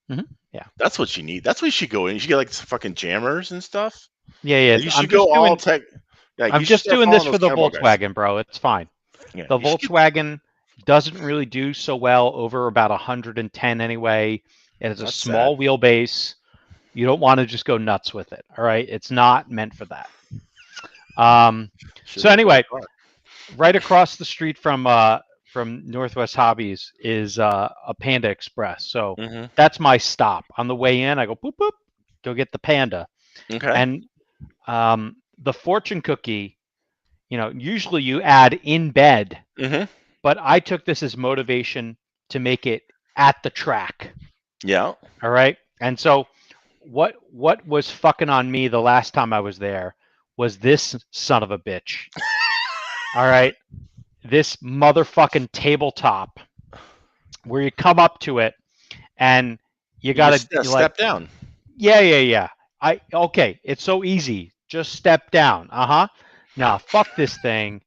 Yeah. That's what you need. That's what you should go in. You should get like some fucking jammers and stuff. Yeah. Like, you should go all tech. Like I'm you should just start doing following this those for the cannonball guys. Volkswagen, bro. It's fine. Yeah, The you should get. Volkswagen doesn't really do so well over about 110 anyway. It has a That's sad. small wheelbase. You don't want to just go nuts with it. All right. It's not meant for that. Um, Should so have a better anyway, car. right across the street from Northwest Hobbies is a Panda Express. So Mm-hmm. that's my stop. On the way in, I go boop boop, go get the Panda. Okay. And the fortune cookie, usually you add in bed, Mm-hmm. but I took this as motivation to make it at the track. Yeah. All right. And so what was fucking on me the last time I was there was this son of a bitch. All right. This motherfucking tabletop where you come up to it and you You just gotta you like, step down. yeah. Okay, it's so easy. Just step down. Uh-huh. Now fuck this thing.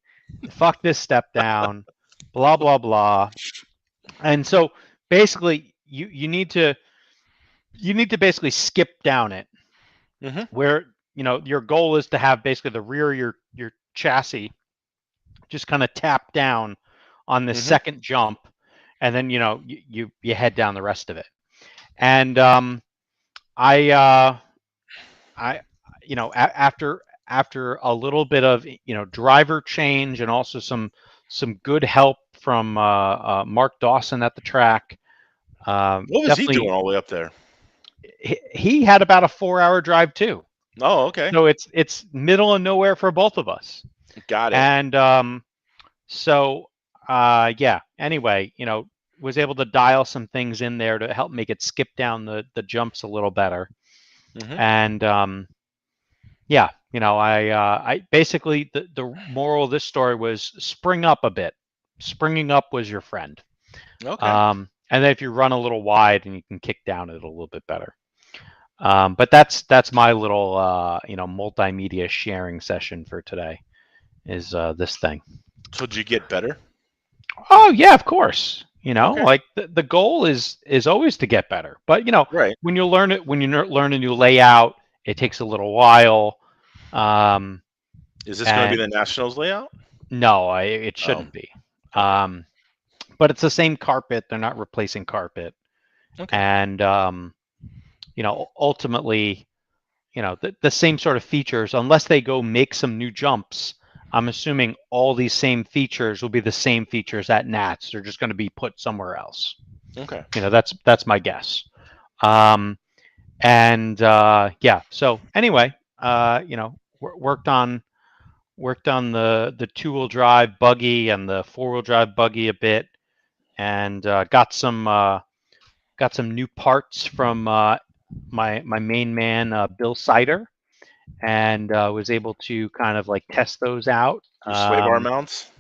Fuck this step down. Blah blah blah. And so basically you need to basically skip down it, Mm-hmm. where your goal is to have basically the rear of your chassis just kind of tap down on the Mm-hmm. second jump, and then you head down the rest of it. And I I after a little bit of driver change and also some good help from Mark Dawson at the track. What was he doing Definitely, all the way up there? he had about a 4-hour drive too. Oh, okay. So it's middle of nowhere for both of us. Got it. And so yeah. Anyway, was able to dial some things in there to help make it skip down the jumps a little better. Mm-hmm. And yeah, I basically the moral of this story was spring up a bit. Springing up was your friend. Okay. And then if you run a little wide and you can kick down it a little bit better. But that's my little multimedia sharing session for today. Is this thing? So did you get better? Oh yeah, of course. Okay. Like the goal is always to get better. But Right. when you learn a new layout, it takes a little while. Um, Is this going to be and the Nationals layout? no, it Oh, shouldn't be. okay. Um, but it's the same carpet. They're not replacing carpet. Okay. And ultimately, the same sort of features, unless they go make some new jumps. I'm assuming all these same features will be the same features at Nats. They're just going to be put somewhere else. Okay. That's my guess. Um, and yeah. So anyway, worked on the 2-wheel drive buggy and the 4-wheel drive buggy a bit, and got some new parts from my main man Bill Sider, and was able to kind of like test those out. Your sway bar mounts.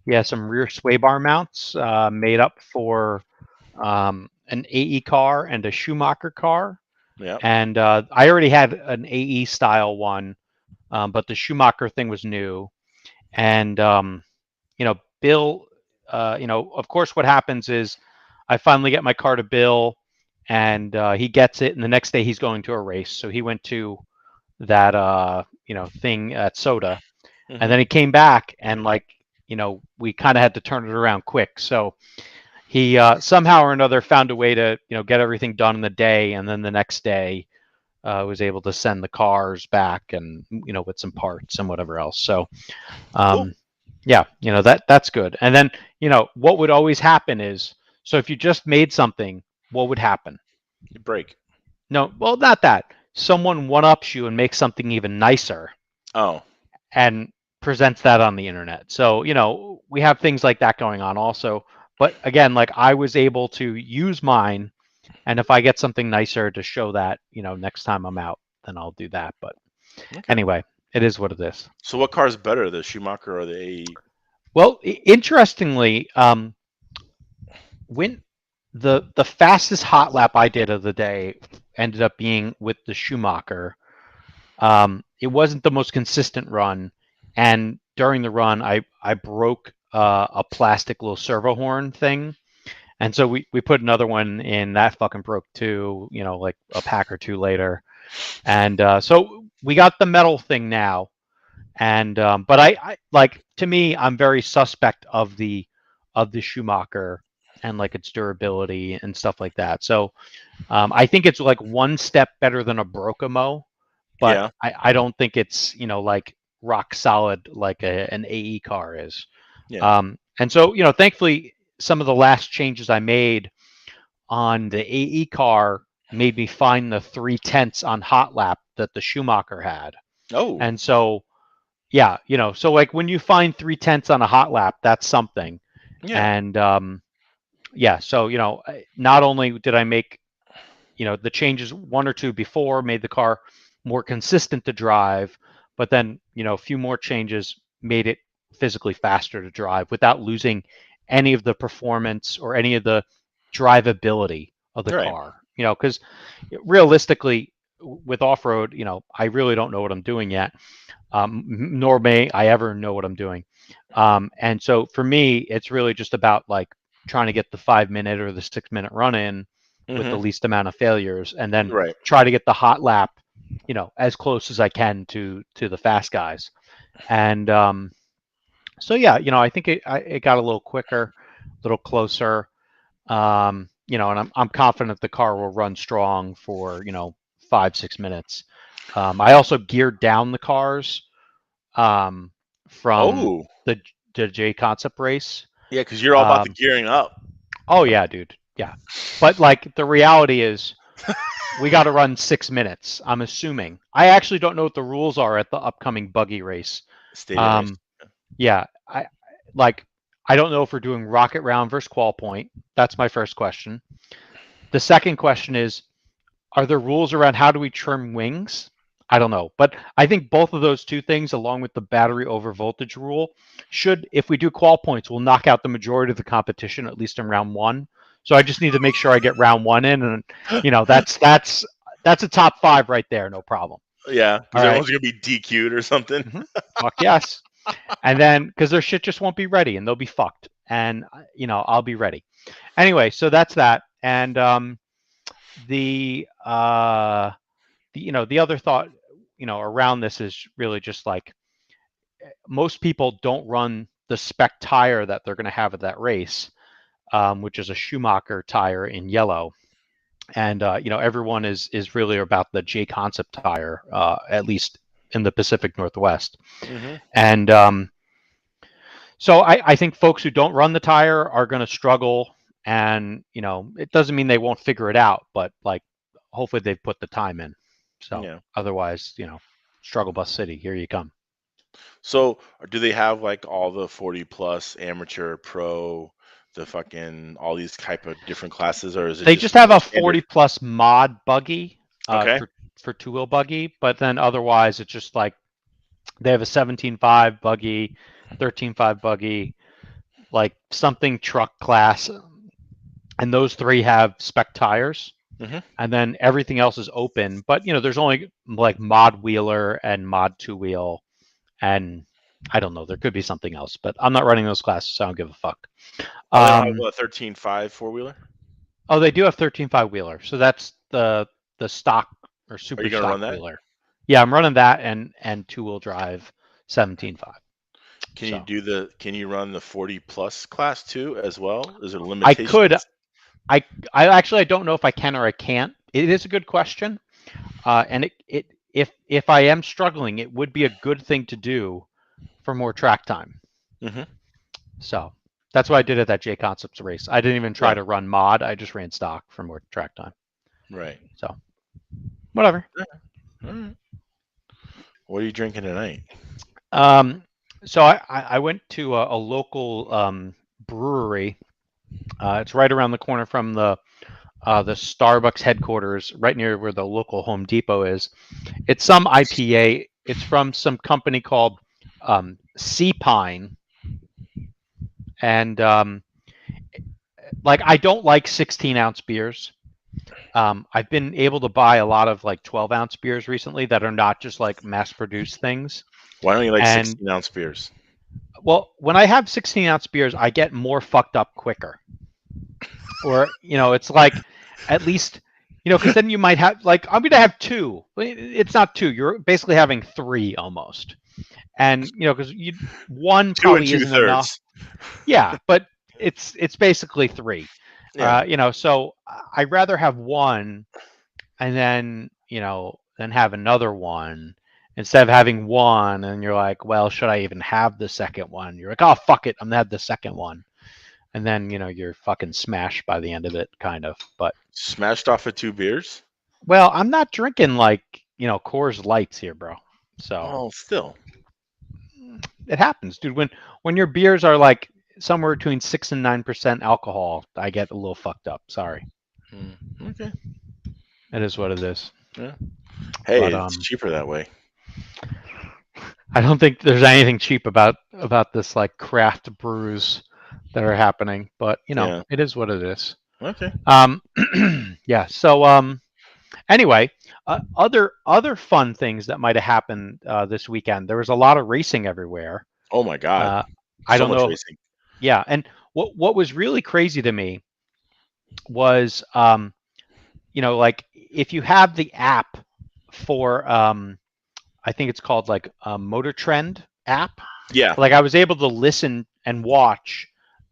Yeah, some rear sway bar mounts made up for an AE car and a Schumacher car. Yeah. And I already had an AE style one, but the Schumacher thing was new. And Bill, of course, what happens is I finally get my car to Bill, and he gets it, and the next day he's going to a race. So he went to that thing at Soda, and Hmm. then he came back, and like we kind of had to turn it around quick. So he somehow or another found a way to get everything done in the day, and then the next day was able to send the cars back and with some parts and whatever else. So Cool. um, yeah, that's good. And then what would always happen is, so if you just made something, what would happen? You break. No, well, not that. Someone one ups you and makes something even nicer Oh. and presents that on the internet. So we have things like that going on also. But again, like I was able to use mine, and if I get something nicer to show that, next time I'm out, then I'll do that. But Okay. anyway, it is what it is. So what car is better, the Schumacher or the AE? Well, interestingly, when the fastest hot lap I did of the day ended up being with the Schumacher. It wasn't the most consistent run, and during the run, I broke a plastic little servo horn thing, and so we put another one in. That fucking broke too. Like a pack or two later, and so we got the metal thing now. And but I like, to me, I'm very suspect of the Schumacher and like its durability and stuff like that. So I think it's like one step better than a Brokamo, but Yeah. I don't think it's like rock solid like an AE car is. Yeah. And so thankfully, some of the last changes I made on the AE car made me find the 3/10 on hot lap that the Schumacher had. Oh. And so yeah, so like when you find 3/10 on a hot lap, that's something. Yeah. And yeah, so not only did I make the changes one or two before, made the car more consistent to drive, but then a few more changes made it physically faster to drive without losing any of the performance or any of the drivability of the Right. car. Because realistically, with off-road, I really don't know what I'm doing yet, nor may I ever know what I'm doing. And so for me, it's really just about like trying to get the 5 minute or the 6 minute run in with the Hmm. least amount of failures, and then Right. try to get the hot lap, as close as I can to the fast guys. And so yeah, I think it got a little quicker, a little closer. And I'm confident the car will run strong for 5-6 minutes. I also geared down the cars um, from Oh. the the J Concept race. Yeah, because you're all about the Um, gearing up. oh yeah, dude, yeah. But like the reality is, we got to run 6 minutes. I'm assuming. I actually don't know what the rules are at the upcoming buggy race. Stadium race. Um, yeah, like I don't know if we're doing rocket round versus qual point. That's my first question. The second question is, are there rules around how do we trim wings? I don't know. But I think both of those two things, along with the battery over voltage rule, should, if we do qual points, will knock out the majority of the competition, at least in round one. So I just need to make sure I get round one in, and that's a top five right there, no problem. Yeah, All because right. everyone's gonna be DQ'd or something. Fuck yes. And then because their shit just won't be ready, and they'll be fucked, and I'll be ready. Anyway, so that's that. And the the other thought around this is really just like, most people don't run the spec tire that they're going to have at that race, which is a Schumacher tire in yellow. And everyone is really about the J Concept tire, at least in the Pacific Northwest. Hmm. And so I think folks who don't run the tire are going to struggle, and it doesn't mean they won't figure it out, but like hopefully they've put the time in. So Yeah. otherwise, struggle bus city, here you come. So do they have like all the 40 plus amateur pro, the fucking all these type of different classes, or is it They just just have a standard? 40 plus mod buggy. Okay. for two-wheel buggy, but then otherwise it's just like they have a 17.5 buggy, 13.5 buggy, like something truck class, and those three have spec tires, Mm-hmm. and then everything else is open. But there's only like mod wheeler and mod two-wheel, and I don't know, there could be something else, but I'm not running those classes, so I don't give a fuck. Oh, they don't have a 13.5 4-wheeler? Oh, they do have 13.5 wheeler, so that's the stock or Are super you going to stock run that? wheeler. Yeah, I'm running that and two-wheel drive 17.5. So Can you run the 40 plus class too as well? Is there I could. limitations? I actually I don't know if I can or I can't. It is a good question, and if I am struggling, it would be a good thing to do for more track time. Mm-hmm. So that's what I did at that J Concepts race. I didn't even try Yeah. to run mod. I just ran stock for more track time. Right. So whatever. All right. What are you drinking tonight? So I went to a local brewery. It's right around the corner from the Starbucks headquarters, right near where the local Home Depot is. It's some IPA. It's from some company called Sea Pine, and like I don't like 16-ounce beers. I've been able to buy a lot of like 12-ounce beers recently that are not just like mass-produced things. Why don't you like And 16-ounce beers? well, when I have 16-ounce beers, I get more fucked up quicker. Or it's like at least because then you might have like I'm gonna have two. It's not two. You're basically having three almost, and because one 2 and probably isn't enough. 2/3. Yeah, but it's basically three. Yeah. So I'd rather have one and then then have another one instead of having one and you're like, well, should I even have the second one? You're like, oh fuck it, I'm gonna have the second one, and then you're fucking smashed by the end of it, kind of. But Smashed off of 2 beers? well, I'm not drinking like Coors Lights here, bro. So Well, still. it happens, dude. When your beers are like somewhere between 6 and 9% alcohol, I get a little fucked up. Sorry, Okay. it is what it is. Yeah. Hey, But it's cheaper that way. I don't think there's anything cheap about this like craft brews that are happening. But Yeah. it is what it is. Okay. Yeah. So anyway, other fun things that might have happened this weekend. There was a lot of racing everywhere. Oh my God. I So don't much know. racing. Yeah, and what was really crazy to me was like if you have the app for I think it's called like a Motor Trend app. Yeah. Like I was able to listen and watch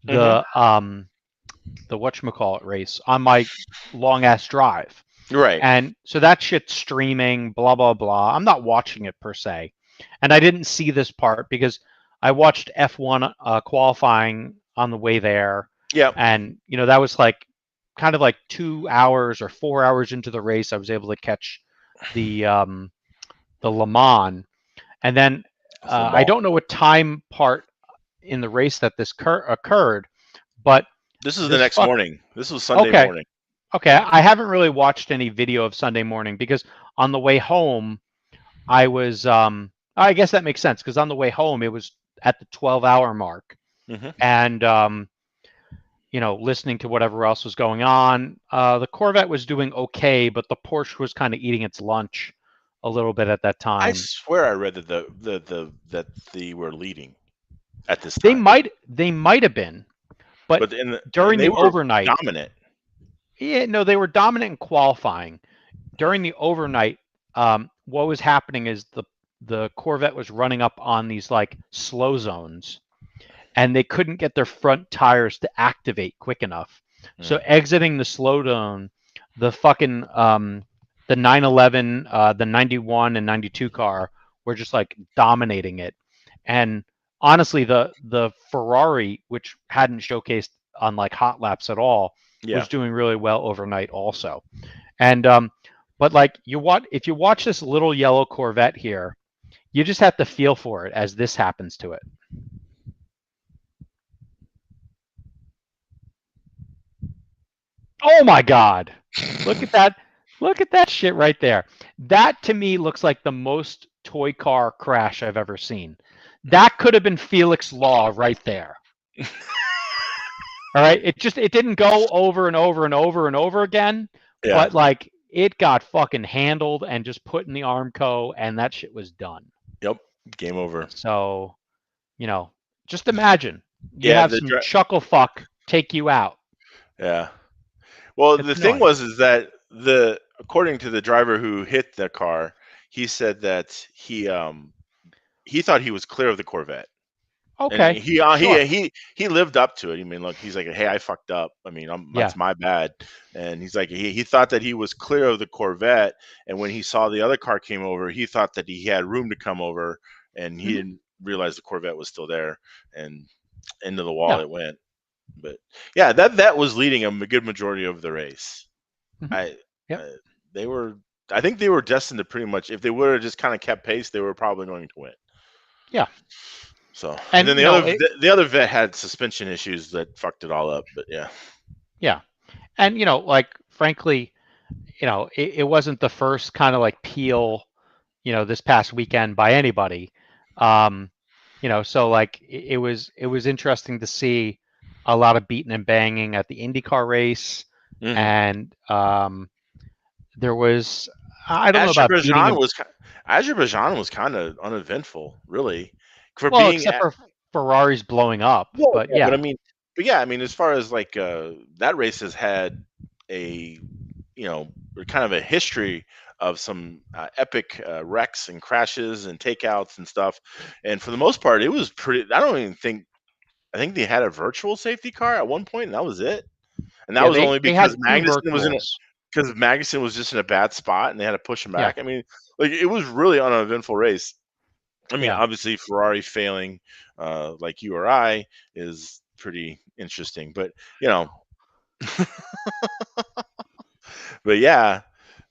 Mm-hmm. the whatchamacallit race on my long ass drive. Right. And so that shit's streaming, blah, blah, blah. I'm not watching it per se. And I didn't see this part because I watched F1 qualifying on the way there. Yep. And, that was like kind of like 2 hours or 4 hours into the race. I was able to catch the Le Mans. And then I don't know what time part in the race that this occurred, but This is the this next fuck. morning. This was Sunday Okay. morning. Okay, I haven't really watched any video of Sunday morning because on the way home, I was I guess that makes sense because on the way home it was at the 12-hour mark, Mm-hmm. and listening to whatever else was going on. The Corvette was doing okay, but the Porsche was kind of eating its lunch a little bit at that I time. swear I read that that they were leading at this They time. might have been, but during they the were overnight, dominant. yeah, no, they were dominant in qualifying. During the overnight, what was happening is the Corvette was running up on these like slow zones, and they couldn't get their front tires to activate quick enough. So exiting the slow zone, the fucking the 911, the 91 and 92 car were just like dominating it. And honestly, the Ferrari, which hadn't showcased on like hot laps at all, Yeah. was doing really well overnight also. And but like if you watch this little yellow Corvette here, you just have to feel for it as this happens to it. Oh my God! Look at that! Look at that shit right there. That to me looks like the most toy car crash I've ever seen. That could have been Felix Law right there. All right, it didn't go over and over and over and over again, Yeah. but like it got fucking handled and just put in the Armco, and that shit was done. Yep. Game over. So you know, just imagine you Yeah. have some chuckle fuck take you out. Yeah. Well, It's the thing annoying. was is that the according to the driver who hit the car, he said that he thought he was clear of the Corvette. And Okay, sure. he lived up to it. I mean, look, he's like, "Hey, I fucked up. I mean, Yeah. that's my bad." And he's like, he thought that he was clear of the Corvette, and when he saw the other car came over, he thought that he had room to come over, and he Hmm. didn't realize the Corvette was still there, and into the wall Yeah. it went. But yeah, that was leading him a good majority of the race. Hmm. I Yep. uh, they were, I think they were destined to pretty much, if they would have just kind of kept pace, they were probably going to win. Yeah. So, and And then you know, the other vet had suspension issues that fucked it all up. But yeah, yeah. And you know, like frankly, you know, it wasn't the first kind of like peel, you know, this past weekend by anybody. Um, you know, so like it was interesting to see a lot of beating and banging at the IndyCar race, hmm and there was I don't know about beating Azerbaijan and was Azerbaijan was kind of uneventful, really, for well, being except at. for Ferrari's blowing up, Yeah, but yeah, yeah, but yeah, I mean, as far as like that race has had a, kind of a history of some epic wrecks and crashes and takeouts and stuff, and for the most part, it was pretty. I don't even think. I think they had a virtual safety car at one point, and that was it. And that yeah, was only they had because two Magnuson was in it, virtuals. because Magnuson was just in a bad spot, and they had to push him Yeah, back. I mean, like it was really an uneventful race. I mean, yeah. obviously Ferrari failing, like you or I, is pretty interesting. But you know, but yeah,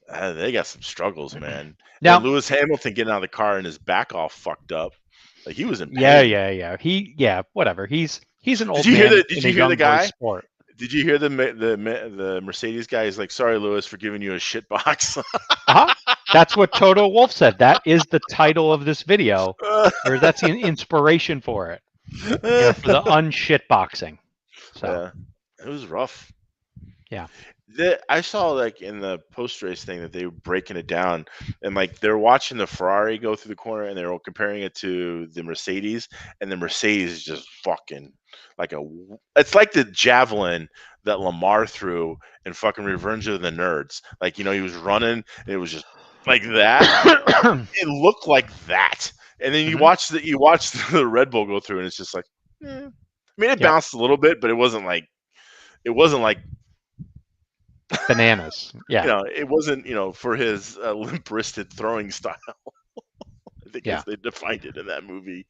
they got some struggles, man. And then Now, Lewis Hamilton getting out of the car and his back all fucked up, like he was in yeah, pain. yeah, yeah. Yeah, whatever. He's an Did old you hear man the Did in a you hear the young boy's guy? sport. Did you hear the Mercedes guy? He's like, "Sorry, Lewis, for giving you a shit box." Uh-huh. That's what Toto Wolf said. That is the title of this video, or that's the inspiration for it. You know, for the un-shitboxing. So, Yeah, it was rough. yeah. I saw like in the post race thing that they were breaking it down, and like they're watching the Ferrari go through the corner, and they're comparing it to the Mercedes, and the Mercedes is just fucking like it's like the javelin that Lamar threw in fucking Revenge of the Nerds. Like, he was running, and it was just like that. It looked like that, and then Hmm. you watch the Red Bull go through, and it's just like, I mean, it Yep. bounced a little bit, but it wasn't like Bananas. Yeah. it wasn't, for his limp-wristed throwing style. I think Yeah. as they defined it in that movie.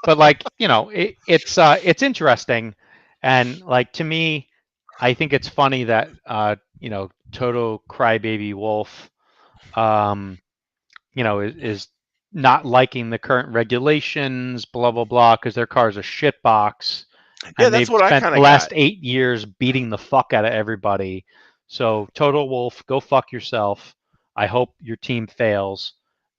But like, you know, it's interesting, and like to me, I think it's funny that you know, Toto Crybaby Wolf you know, is not liking the current regulations, blah blah blah, because their car's a shitbox, Yeah, and that's they've what I spent kind the of got. last 8 years beating the fuck out of everybody. So Total Wolf, go fuck yourself. I hope your team fails,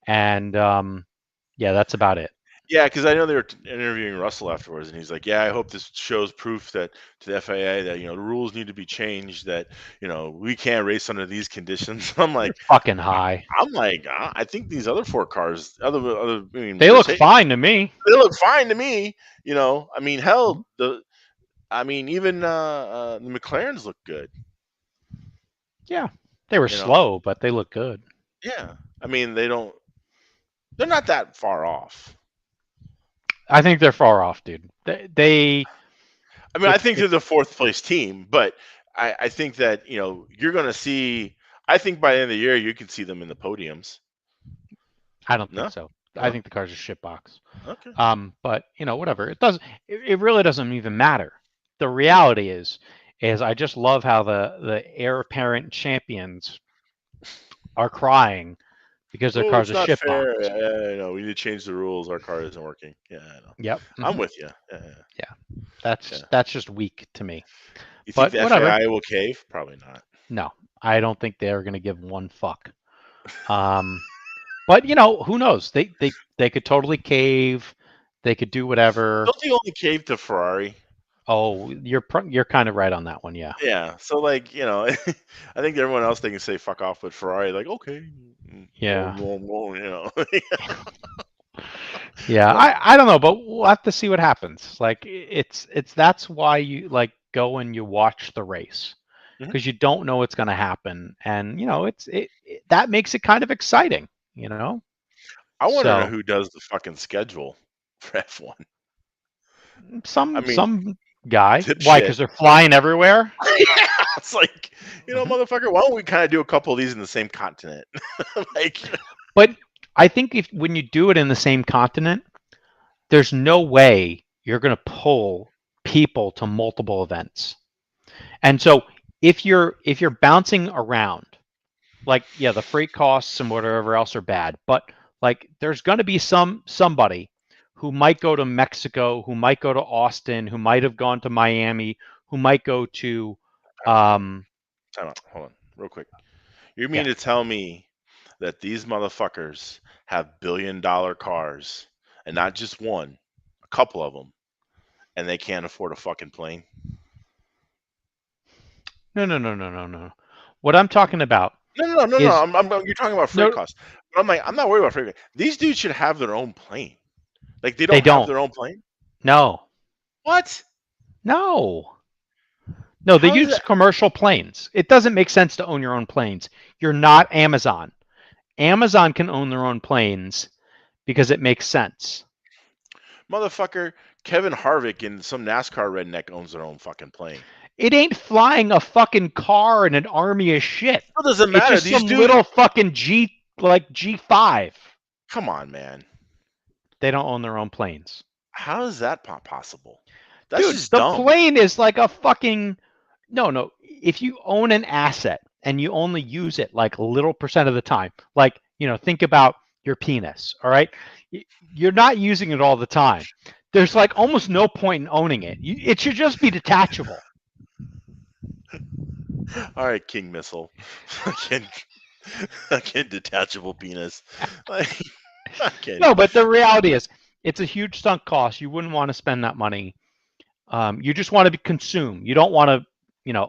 and yeah, that's about it. Yeah, because I know they were interviewing Russell afterwards, and he's like, "Yeah, I hope this shows proof that to the FAA that the rules need to be changed. That we can't race under these conditions." I'm You're like, fucking high. I think these other four cars, I mean, They look Mercedes, fine to me. they look fine to me. I mean, Mhm. hell, I mean, even the McLarens look good. Yeah, they were You know, slow, but they look good. yeah. I mean, they're not that far off. I think they're far off, dude. They I mean, I it's think they're it's. the fourth place team, but I think that you're going to see. I think by the end of the year, you can see them in the podiums. I don't think No, so. I no, think the car's a shitbox. okay. But you know, whatever. It doesn't. It really doesn't even matter. The reality is I just love how the heir apparent champions are crying because their Oh, car's it's a not shitbox. fair. Yeah, I know. We need to change the rules. Our car isn't working. Yeah, I know. Yep. I'm Hmm. with you. Yeah, yeah, Yeah. That's yeah. that's just weak to me. You think But the whatever. FAI will cave? Probably not. No, I don't think they're going to give one fuck. Um, but who knows? They could totally cave. They could do whatever. Don't they only cave to Ferrari? Oh, you're kind of right on that one. Yeah. Yeah. So like, I think everyone else they can say fuck off, but Ferrari like okay, Yeah. Yeah, So, I don't know, but we'll have to see what happens. Like it's that's why you like go and you watch the race mhm. because you don't know what's going to happen, and that makes it kind of exciting, you know. I want to know So who does the fucking schedule for F1. I some mean, some guy, why? dipshit. Because they're flying everywhere. Yeah, it's like, Hmm. motherfucker, why don't we kind of do a couple of these in the same continent? Like, But I think if when you do it in the same continent, there's no way you're going to pull people to multiple events. And so if you're bouncing around, like yeah, the freight costs and whatever else are bad, but like there's going to be somebody who might go to Mexico, who might go to Austin, who might have gone to Miami, who might go to um time out. Hold on, real quick. You mean yeah. to tell me that these motherfuckers have billion-dollar cars and not just one, a couple of them, and they can't afford a fucking plane? No, no, no, no, no, no. What I'm talking about No, no, no, no, no. is You're talking about freight no, costs. But I'm like, I'm not worried about freight. These dudes should have their own plane. Like, they they don't have don't. their own plane? No. What? No. No, they How is use that? commercial planes. It doesn't make sense to own your own planes. You're not Amazon. Amazon can own their own planes because it makes sense. Motherfucker, Kevin Harvick and some NASCAR redneck owns their own fucking plane. It ain't flying a fucking car in an army of shit. It doesn't It's matter. just These some dudes, little fucking G5. come on, man. They don't own their own planes. How is that possible? That's Dude, just the dumb. plane is like a fucking no. If you own an asset and you only use it like a little percent of the time, like, think about your penis, all right? You're not using it all the time. There's like almost no point in owning it. It should just be detachable. All right, King Missile. Fucking, fucking detachable penis. Like, fucking. No, but the reality is it's a huge sunk cost. You wouldn't want to spend that money. You just want to be consumed. You don't want to,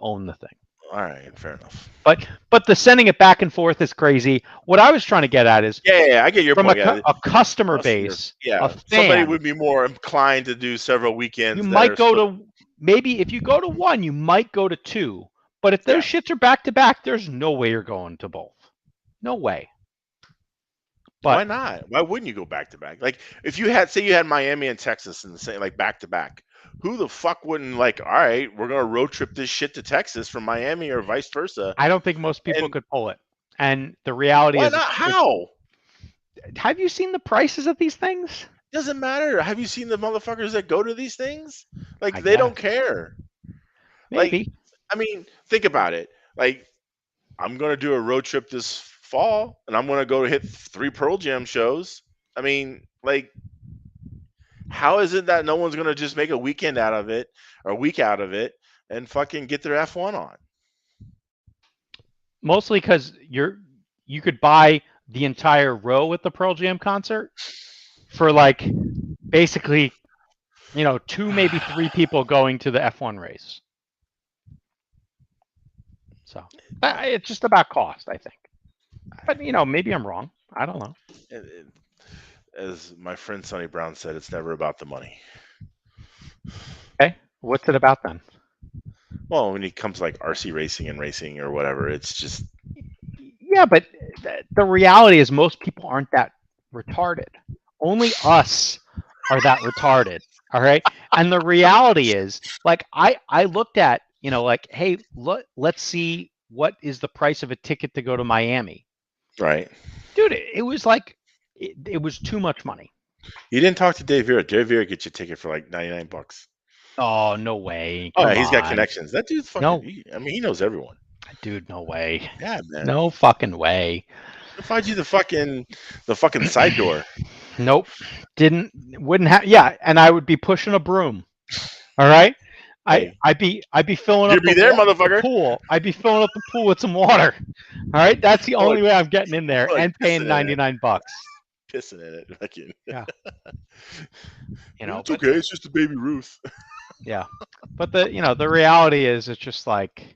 own the thing. All right, fair enough. But the sending it back and forth is crazy. What I was trying to get at is Yeah, I get your from point. Yeah, a customer customers. base, a Yeah, somebody fan. would be more inclined to do several You weekends that might are go split. to maybe if you go to one, you might go to two. But if those Yeah. shits are back to back, there's no way you're going to both. No way. Why But not? Why wouldn't you go back to back? Like, if you had, say, you had Miami and Texas in the same, like back to back, who the fuck wouldn't like? All right, we're gonna road trip this shit to Texas from Miami or vice versa. I don't think most people And could pull it. And the reality why is, not? How? have you seen the prices of these things? Doesn't matter. Have you seen the motherfuckers that go to these things? Like, I they don't guess care. Like, maybe. I mean, think about it. Like, I'm gonna do a road trip this fall, and I'm gonna go hit 3 Pearl Jam shows. I mean, like, how is it that no one's gonna just make a weekend out of it or a week out of it and fucking get their F1 on? Mostly because you could buy the entire row at the Pearl Jam concert for like basically, two maybe three people going to the F1 race. So it's just about cost, I think. But maybe I'm wrong. I don't know. As my friend Sonny Brown said, it's never about the money. Okay, what's it about then? Well, when it comes like RC racing and racing or whatever, it's just Yeah, but the reality is most people aren't that retarded. Only us are that retarded. All right. And the reality is, like, I looked at, like, hey, let's see what is the price of a ticket to go to Miami. right. Dude, it was like it was too much money. You didn't talk to Dave Vera. Dave Vera gets you a ticket for like $99. Oh, no way. Oh yeah, Come he's got on. connections. That dude's fucking. No, I mean, he knows everyone. dude, no way. Yeah, man. No fucking way. He'll find you the fucking side door. Nope. Wouldn't have. Yeah. And I would be pushing a broom. All right. Hey, I'd be filling you'll up be there, the motherfucker. pool. I'd be filling up the pool with some water. All right, that's the I'm only way I'm getting in there like and paying pissing in it, $99. pissing in it. Fucking. Yeah, It's but okay. It's just a baby Ruth. yeah, but the reality is it's just like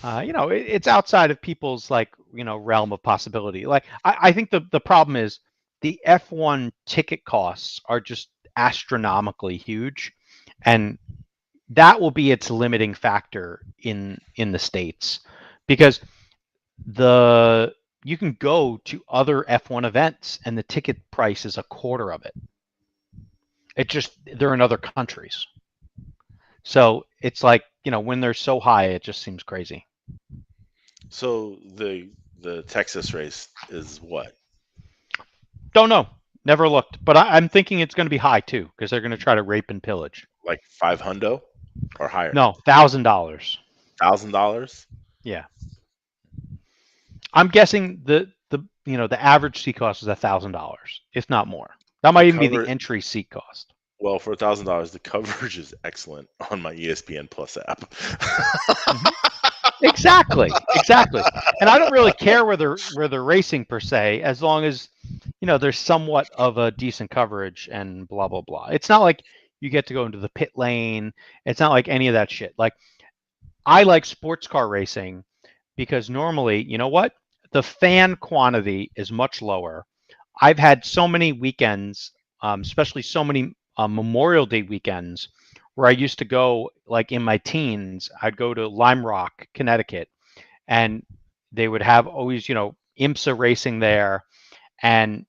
it's outside of people's like realm of possibility. Like I think the problem is the F1 ticket costs are just astronomically huge, and that will be its limiting factor in the States, because the you can go to other F1 events and the ticket price is a quarter of it. It just they're in other countries. So it's like, when they're so high, it just seems crazy. So the Texas race is what? Don't know. Never looked. But I'm thinking it's going to be high too, because they're going to try to rape and pillage. Like 500 or higher? No, $1,000. $1,000? Yeah. I'm guessing the average seat cost is $1,000, if not more. That The might even be the cover entry seat cost. well, for $1,000, the coverage is excellent on my ESPN Plus app. Mhm. Exactly. And I don't really care where they're racing per se, as long as there's somewhat of a decent coverage and blah blah blah. It's not like you get to go into the pit lane. It's not like any of that shit. Like I like sports car racing because normally, you know what? The fan quantity is much lower. I've had so many weekends, especially so many Memorial Day weekends, where I used to go, like in my teens, I'd go to Lime Rock, Connecticut, and they would have always, IMSA racing there. And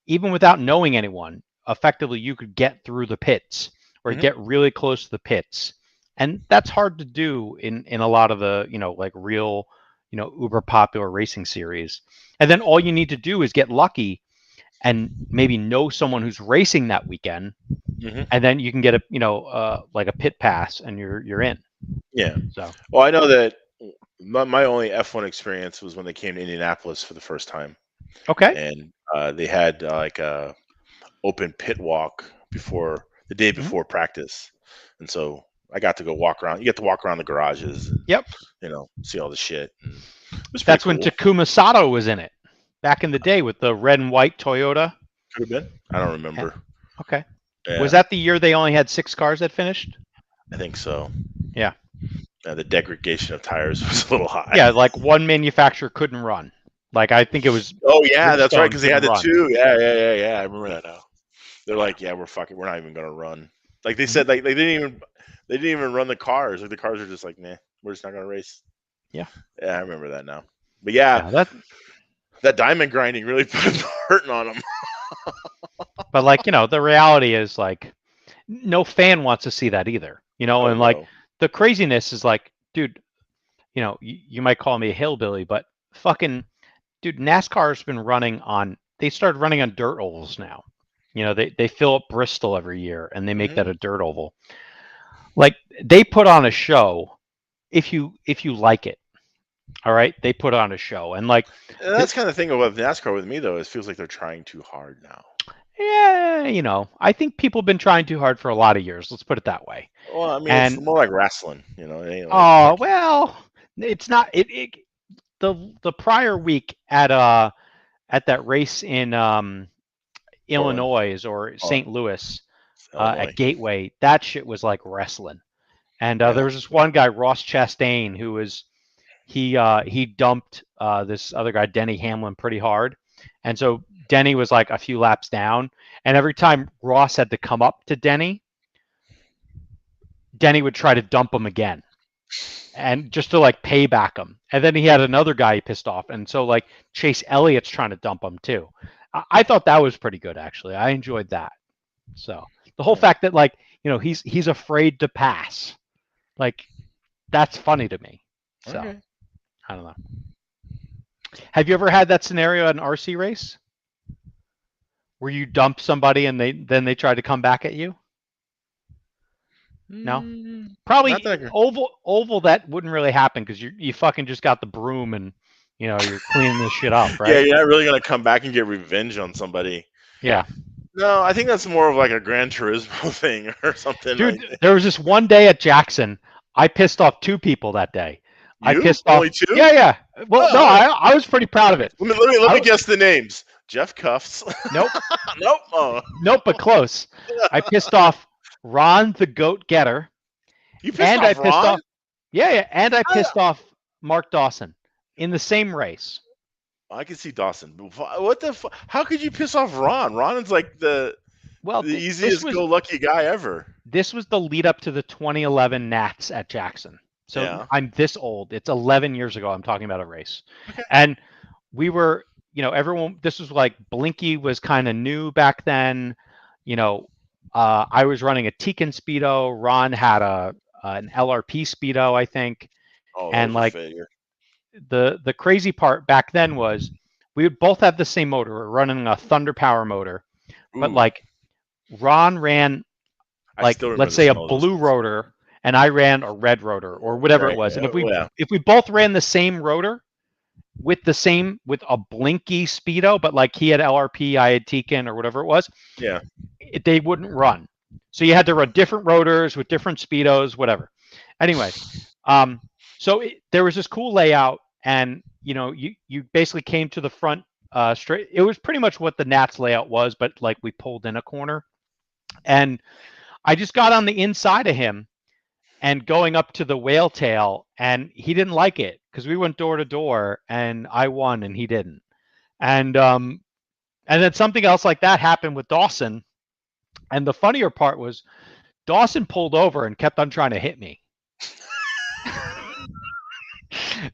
even without knowing anyone, effectively you could get through the pits or Hmm. get really close to the pits. And that's hard to do in a lot of the, like real, uber popular racing series. And then all you need to do is get lucky and maybe know someone who's racing that weekend, Hmm. and then you can get a like a pit pass and you're in. Yeah. So Well, I know that my only F1 experience was when they came to Indianapolis for the first time, okay. and they had like a open pit walk before the day Hmm. before practice, and so I got to go walk around. You get to walk around the garages and Yep. see all the shit. And it was pretty That's when cool. Takuma Sato was in it back in the day with the red and white Toyota. Could have been. I don't Yeah. remember. Okay. Was Yeah, that the year they only had 6 cars that finished? I think so. Yeah. The degradation of tires was a little high. Yeah, like one manufacturer couldn't run. Like I think it was Oh yeah, that's right. Bridgestone Because they couldn't had the run. two. Yeah. I remember that now. They're like, yeah, we're not even gonna run. Like they Mhm. said, like they didn't even run the cars. Like the cars are just like, nah, we're just not gonna race. Yeah. Yeah, I remember that now. But yeah, Yeah, that diamond grinding really put a hurting on them. but like, the reality is like no fan wants to see that either. Oh And like no. the craziness is like, dude, you might call me a hillbilly, but fucking dude, NASCAR's been running on they started running on dirt ovals now. They fill up Bristol every year and they make Hmm. that a dirt oval. Like they put on a show if you like it. All right, they put on a show, and like, And that's kind of the thing about NASCAR with me though. It feels like they're trying too hard now. yeah, I think people have been trying too hard for a lot of years. Let's put it that way. Well, I mean, it's And more like wrestling. It ain't like oh fucking. well, it's not. The prior week at that race in Portland, Illinois or oh, St. Louis Illinois. at Gateway, that shit was like wrestling. And there Yeah. was this one guy, Ross Chastain, who was he dumped this other guy, Denny Hamlin, pretty hard, and so Denny was like a few laps down, and every time Ross had to come up to Denny would try to dump him again, and just to like pay back him. And then he had another guy he pissed off, and so like Chase Elliott's trying to dump him too. I thought that was pretty good actually. I enjoyed that. So the whole Yeah. fact that like he's afraid to pass, like that's funny to me. So Okay. I don't know. Have you ever had that scenario at an RC race where you dump somebody and they try to come back at you? No, Not probably that. oval that wouldn't really happen because you fucking just got the broom and you're cleaning this shit up, Yeah, right? you're not really gonna come back and get revenge on somebody. Yeah. No, I think that's more of like a Gran Turismo thing or something Dude, like that. there was this one day at Jackson, I pissed off 2 people that day. I You? pissed off. Only two? Yeah, yeah. Well, Oh, no, all right. I was pretty proud of it. Let me I guess the names. Jeff Cuffs. Nope, Nope. Oh. nope, but close. I pissed off Ron the Goat Getter, You pissed and I off pissed Ron? off. Yeah, yeah, and I I, pissed off Mark Dawson in the same race. I can see Dawson. What the How could you piss off Ron? Ron is like Well, the this easiest was go lucky guy ever. the lead up to the 2011 Nats at Jackson. So Yeah. I'm this old. It's 11 years ago. I'm talking about a race, Okay. and we were, everyone. This was like Blinky was kind of new back then. You know, I was running a Tekin Speedo. Ron had an LRP Speedo, I think, Oh, and those are like failure. the crazy part back then was we would both have the same motor. We're running a Thunder Power motor, but Ooh, like Ron ran I like still remember let's the say a smell of those blue things. rotor and I ran a red rotor or whatever it Right. was. And Yeah. if we both ran the same rotor with a blinky speedo, but like he had LRP, I had Tekin or whatever it was, Yeah. they wouldn't run. So you had to run different rotors with different speedos, whatever. Anyway, um, there was this cool layout, and you basically came to the front straight. It was pretty much what the Nats layout was, but like we pulled in a corner, and I just got on the inside of him and going up to the whale tail, and he didn't like it because we went door to door, and I won and he didn't. And then something else like that happened with Dawson, and the funnier part was Dawson pulled over and kept on trying to hit me.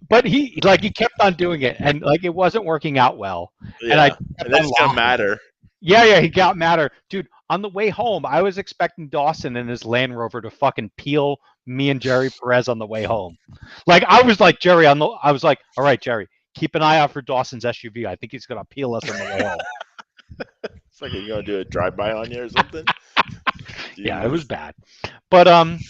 But he kept on doing it, and like it wasn't working out well, and I Yeah. kept And that on just got laughing. madder. Yeah, yeah, he got madder. Dude, on the way home, I was expecting Dawson and his Land Rover to fucking peel me and Jerry Perez on the way home. Like I was like, I was like, all right, Jerry, keep an eye out for Dawson's SUV. I think he's gonna peel us on the way home. It's like you gonna do a drive by on you or something. Yeah, it was Jesus. bad. But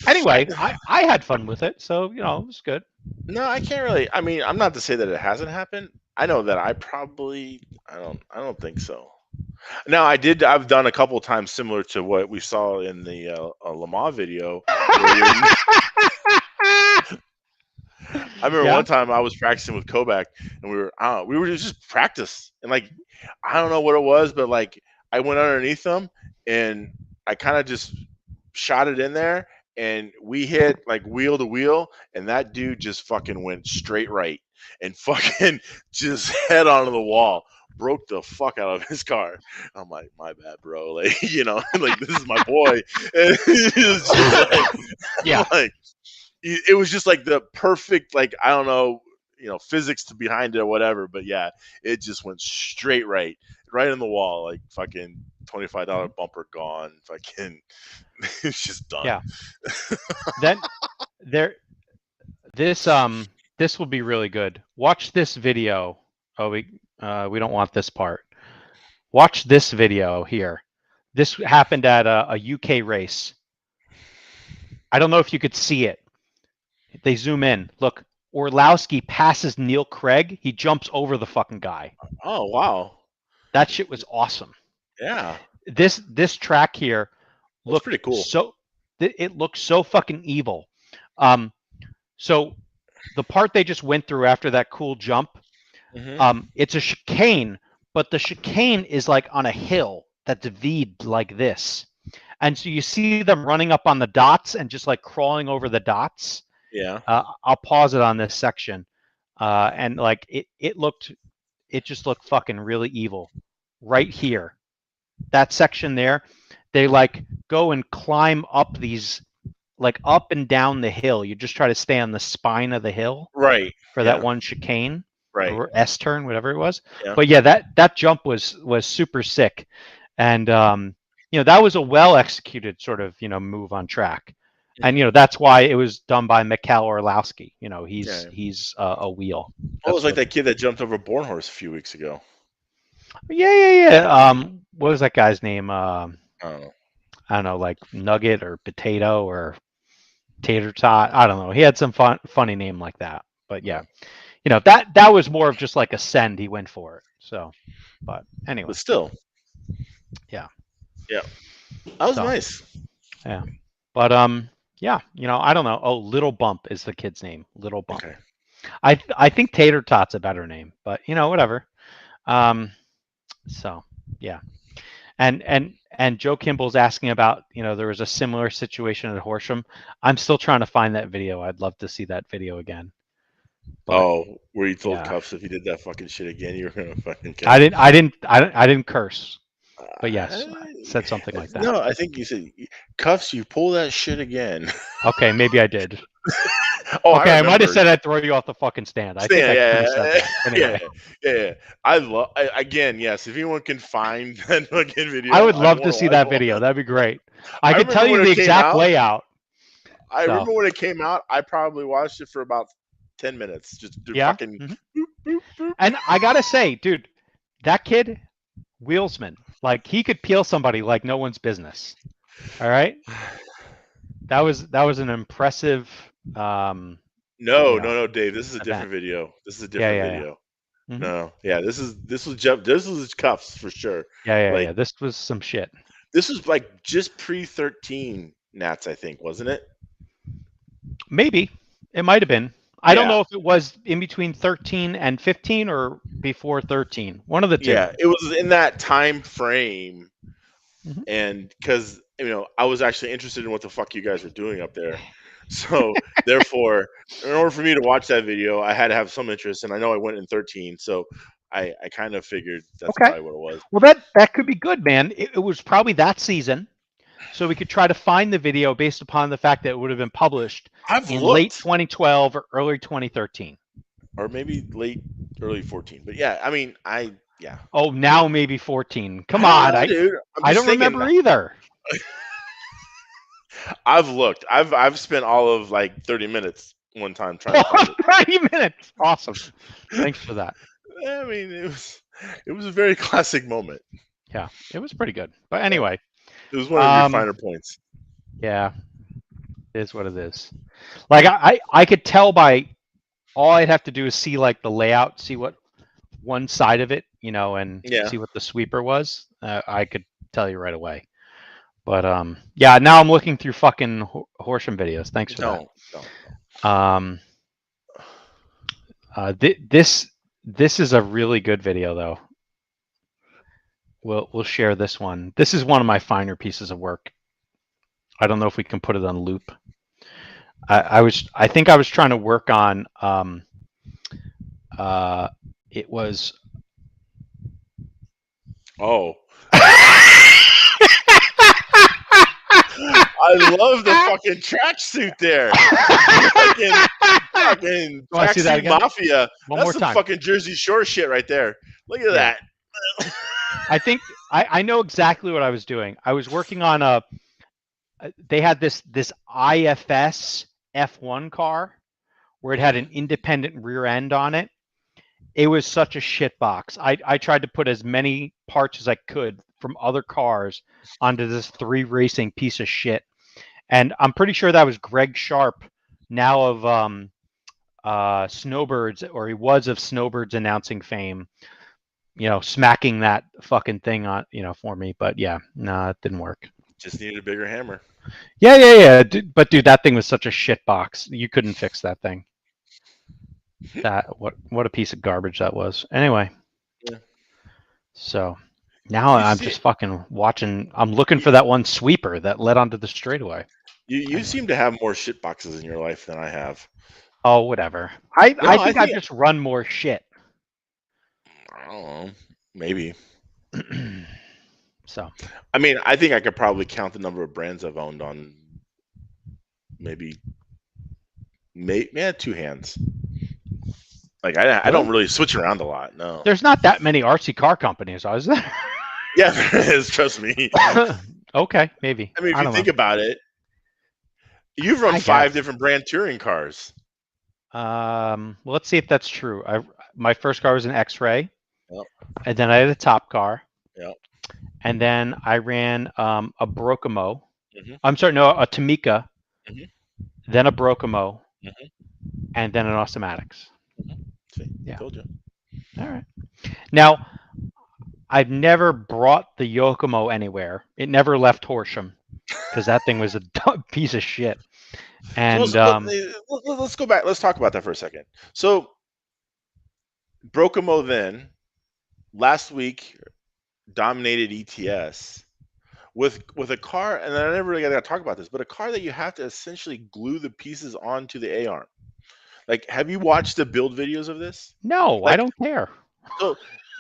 anyway, I had fun with it, so it was good. No, I can't really. I mean, I'm not to say that it hasn't happened. I know that I probably. I don't think so. Now, I've done a couple of times similar to what we saw in the Lamar video, where you're. I remember Yeah. one time I was practicing with Kovac, and we were just practice, and like I don't know what it was, but like I went underneath them, and I kind of just shot it in there, and we hit like wheel to wheel, and that dude just fucking went straight right and fucking just head onto the wall. Broke the fuck out of his car. I'm like, my bad, bro. Like, like this is my boy. And it's just Yeah. like, it was just like the perfect, like, I don't know, physics to behind it or whatever. But yeah, it just went straight right in the wall. Like fucking $25 bumper gone. Fucking, it's just done. Yeah. Then there this will be really good. Watch this video. Oh, we don't want this part. Watch this video here. This happened at a UK race. I don't know if you could see it. They zoom in. Look, Orlowski passes Neil Craig. He jumps over the fucking guy. Oh wow, That shit was awesome. yeah, This track here that's looked pretty cool. it looked so fucking evil. Um, so the part they just went through after that cool jump, Hmm. it's a chicane, but the chicane is like on a hill that's V'd like this. And so you see them running up on the dots and just like crawling over the dots. Yeah, I'll pause it on this section. And like it just looked fucking really evil right here. That section there, they like go and climb up these like up and down the hill. You just try to stay on the spine of the hill right. for that Yeah, one chicane right. or S turn, whatever it was. Yeah. But yeah, that jump was super sick, and that was a well executed sort of move on track, and Hmm. that's why it was done by Mikhail Orlowski. Yeah. He's a wheel. Oh, it That's was like what. that kid that jumped over a Bornhorse a few weeks ago. Yeah, yeah, yeah. What was that guy's name? I don't know. I don't know, like Nugget or Potato or Tater Tot. I don't know. He had some funny name like that. But yeah, Oh. that was more of just like a send. He went for it. So, but anyway, But still, yeah. Yeah, that was So nice. yeah, but yeah, I don't know. Oh, Little Bump is the kid's name. Little Bump. Okay. I think Tater Tot's a better name, but whatever. Um, so yeah, and Joe Kimball's asking about there was a similar situation at Horsham. I'm still trying to find that video. I'd love to see that video again. But Oh, where you told yeah, Cuffs if he did that fucking shit again, you were gonna fucking I kill him. didn't I didn't I didn't, I didn't curse, but yes, I Uh, said something like that. no, I think you said Cuffs. You pull that shit again. Okay, maybe I did. Oh, I Okay, I might have remember. said I'd throw you off the fucking stand. I think Stan, I could yeah, have said that. yeah, Anyway, yeah, yeah. I love again. Yes, if anyone can find that fucking I video, would I love to want see to that watch. video. That'd be great. I I could remember tell you when the it came exact out. layout. I So remember when it came out. I probably watched it for about 10 minutes. Just to yeah, fucking. and I gotta say, dude, that kid, wheelsman, like he could peel somebody like no one's business. All right, that was an impressive, um, No, you no, know, no, Dave. This is a event. different video. This is a Yeah, different yeah, yeah. video. Hmm. No, yeah, this was Jeff. This was Cuffs for sure. Yeah, yeah, Like yeah. This was some shit. this was like just pre 13 Nats, I think, wasn't it? Maybe it might have been. I don't Yeah, know if it was in between 13 and 15 or before 13. One of the two. yeah. It was in that time frame, Hmm. and because I was actually interested in what the fuck you guys were doing up there, so therefore, in order for me to watch that video, I had to have some interest, and I know I went in 13, so I kind of figured that's Okay. probably what it was. Well, that could be good, man. It was probably that season, so we could try to find the video based upon the fact that it would have been published I've in late looked, 2012 or early 2013. or maybe late early 14, but yeah, I mean, yeah. Oh, now maybe 14. Come I don't on, know, I dude. I'm I just don't thinking. remember either. I've looked. I've spent all of like 30 minutes one time trying to find it. 30 minutes. Awesome. Thanks for that. I mean, it was a very classic moment. Yeah, it was pretty good. But Yeah, anyway, it was one of your um, finer points. yeah, it is what it is. Like I could tell by all I'd have to do is see like the layout, see what one side of it, and Yeah. see what the sweeper was. I could tell you right away. But yeah. Now I'm looking through fucking Horsham videos. Thanks for that. Don't. Um, this is a really good video though. We'll share this one. This is one of my finer pieces of work. I don't know if we can put it on loop. I think I was trying to work on it was Oh, I love the fucking tracksuit there. Fucking Want to see that tracksuit again? mafia. One That's more some time. fucking Jersey Shore shit right there. Look at Yeah. that. I think I know exactly what I was doing. I was working on they had this IFS F1 car where it had an independent rear end on it. It was such a shit box. I tried to put as many parts as I could from other cars onto this 3 Racing piece of shit. And I'm pretty sure that was Greg Sharp, now of Snowbirds, or he was of Snowbirds announcing fame, smacking that fucking thing on, for me. But yeah, no, it didn't work. Just needed a bigger hammer. Yeah. But dude, that thing was such a shit box. You couldn't fix that thing. What a piece of garbage that was. Anyway, Yeah. so now You I'm see, just fucking watching. I'm looking for that one sweeper that led onto the straightaway. you Anyway. seem to have more shit boxes in your life than I have. Oh, whatever. I No, I think I've think just run more shit. I don't know. Maybe. So I mean, I think I could probably count the number of brands I've owned on maybe, yeah, 2 hands. Like I don't really switch around a lot. No. there's not that many RC car companies, is there? Yeah, there is. Trust me. Okay, maybe. I mean, if I you don't think know. about it, you've run I 5 guess. different brand touring cars. Well, let's see if that's true. My first car was an X-Ray, Yep. and then I had a top car, Yep. and then I ran a Brocomo. Hmm. I'm sorry, no, a Tamika, Hmm. then a Brocomo, Hmm. and then an Automatics. Hmm. See, Yeah. told you. All right. Now, I've never brought the Yokomo anywhere. It never left Horsham because that thing was a piece of shit. So And let's go back. Let's talk about that for a second. So Brokomo then last week dominated ETS with a car, and I never really got to talk about this, but a car that you have to essentially glue the pieces onto the A arm. Like, have you watched the build videos of this? no, I Like, don't care. so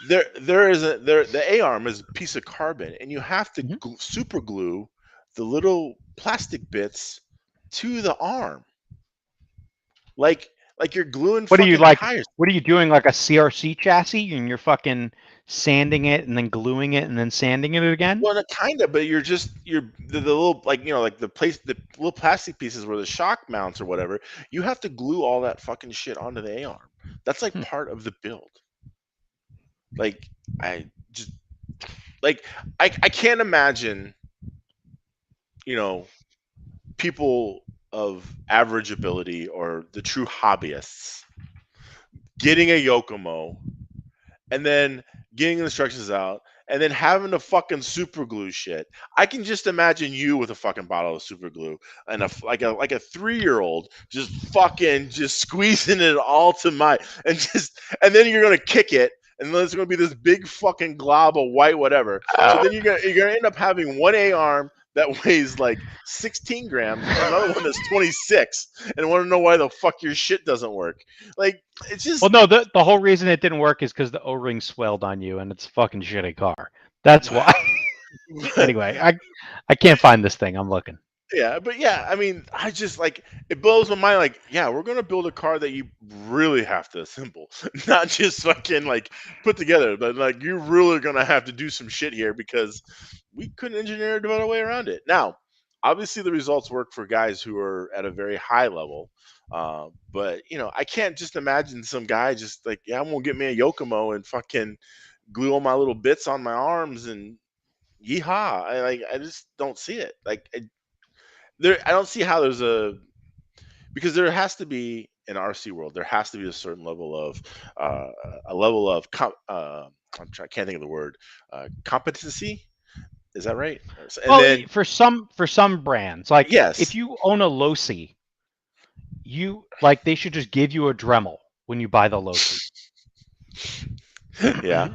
there is the A arm is a piece of carbon, and you have to Mhm. super glue the little plastic bits to the arm, like you're gluing What are you fucking like? tires. What are you doing? Like a CRC chassis, and you're fucking sanding it and then gluing it and then sanding it again? Well, kind of, but you're the little, like, like the little plastic pieces where the shock mounts or whatever. You have to glue all that fucking shit onto the A arm. That's like Hmm. part of the build. Like, I just like I can't imagine, you know, people of average ability or the true hobbyists getting a Yokomo and then getting the instructions out and then having to fucking super glue shit. I can just imagine you with a fucking bottle of super glue and a 3-year-old just fucking just squeezing it all to my and then you're gonna kick it, and then there's gonna be this big fucking glob of white whatever. So then you're gonna end up having one A arm that weighs like 16 grams and another one that's 26, and want to know why the fuck your shit doesn't work. Like, it's Well, just no, the whole reason it didn't work is because the O-ring swelled on you, and it's a fucking shitty car. That's why. Anyway, I can't find this thing. I'm looking. Yeah, but yeah, I mean, I just like, it blows my mind. Like, yeah, we're gonna build a car that you really have to assemble, not just fucking like put together, but like you're really gonna have to do some shit here because we couldn't engineer a better way around it. Now, obviously, the results work for guys who are at a very high level, but I can't just imagine some guy just like, yeah, I'm gonna get me a Yokomo and fucking glue all my little bits on my arms and yeehaw. I just don't see it. Like, I don't see how there's because there has to be in RC world, there has to be a certain level of uh, I can't think of the word, competency. Is that right? And Well, then for some brands, like if yes, you own a Losi, you like they should just give you a Dremel when you buy the Losi. yeah,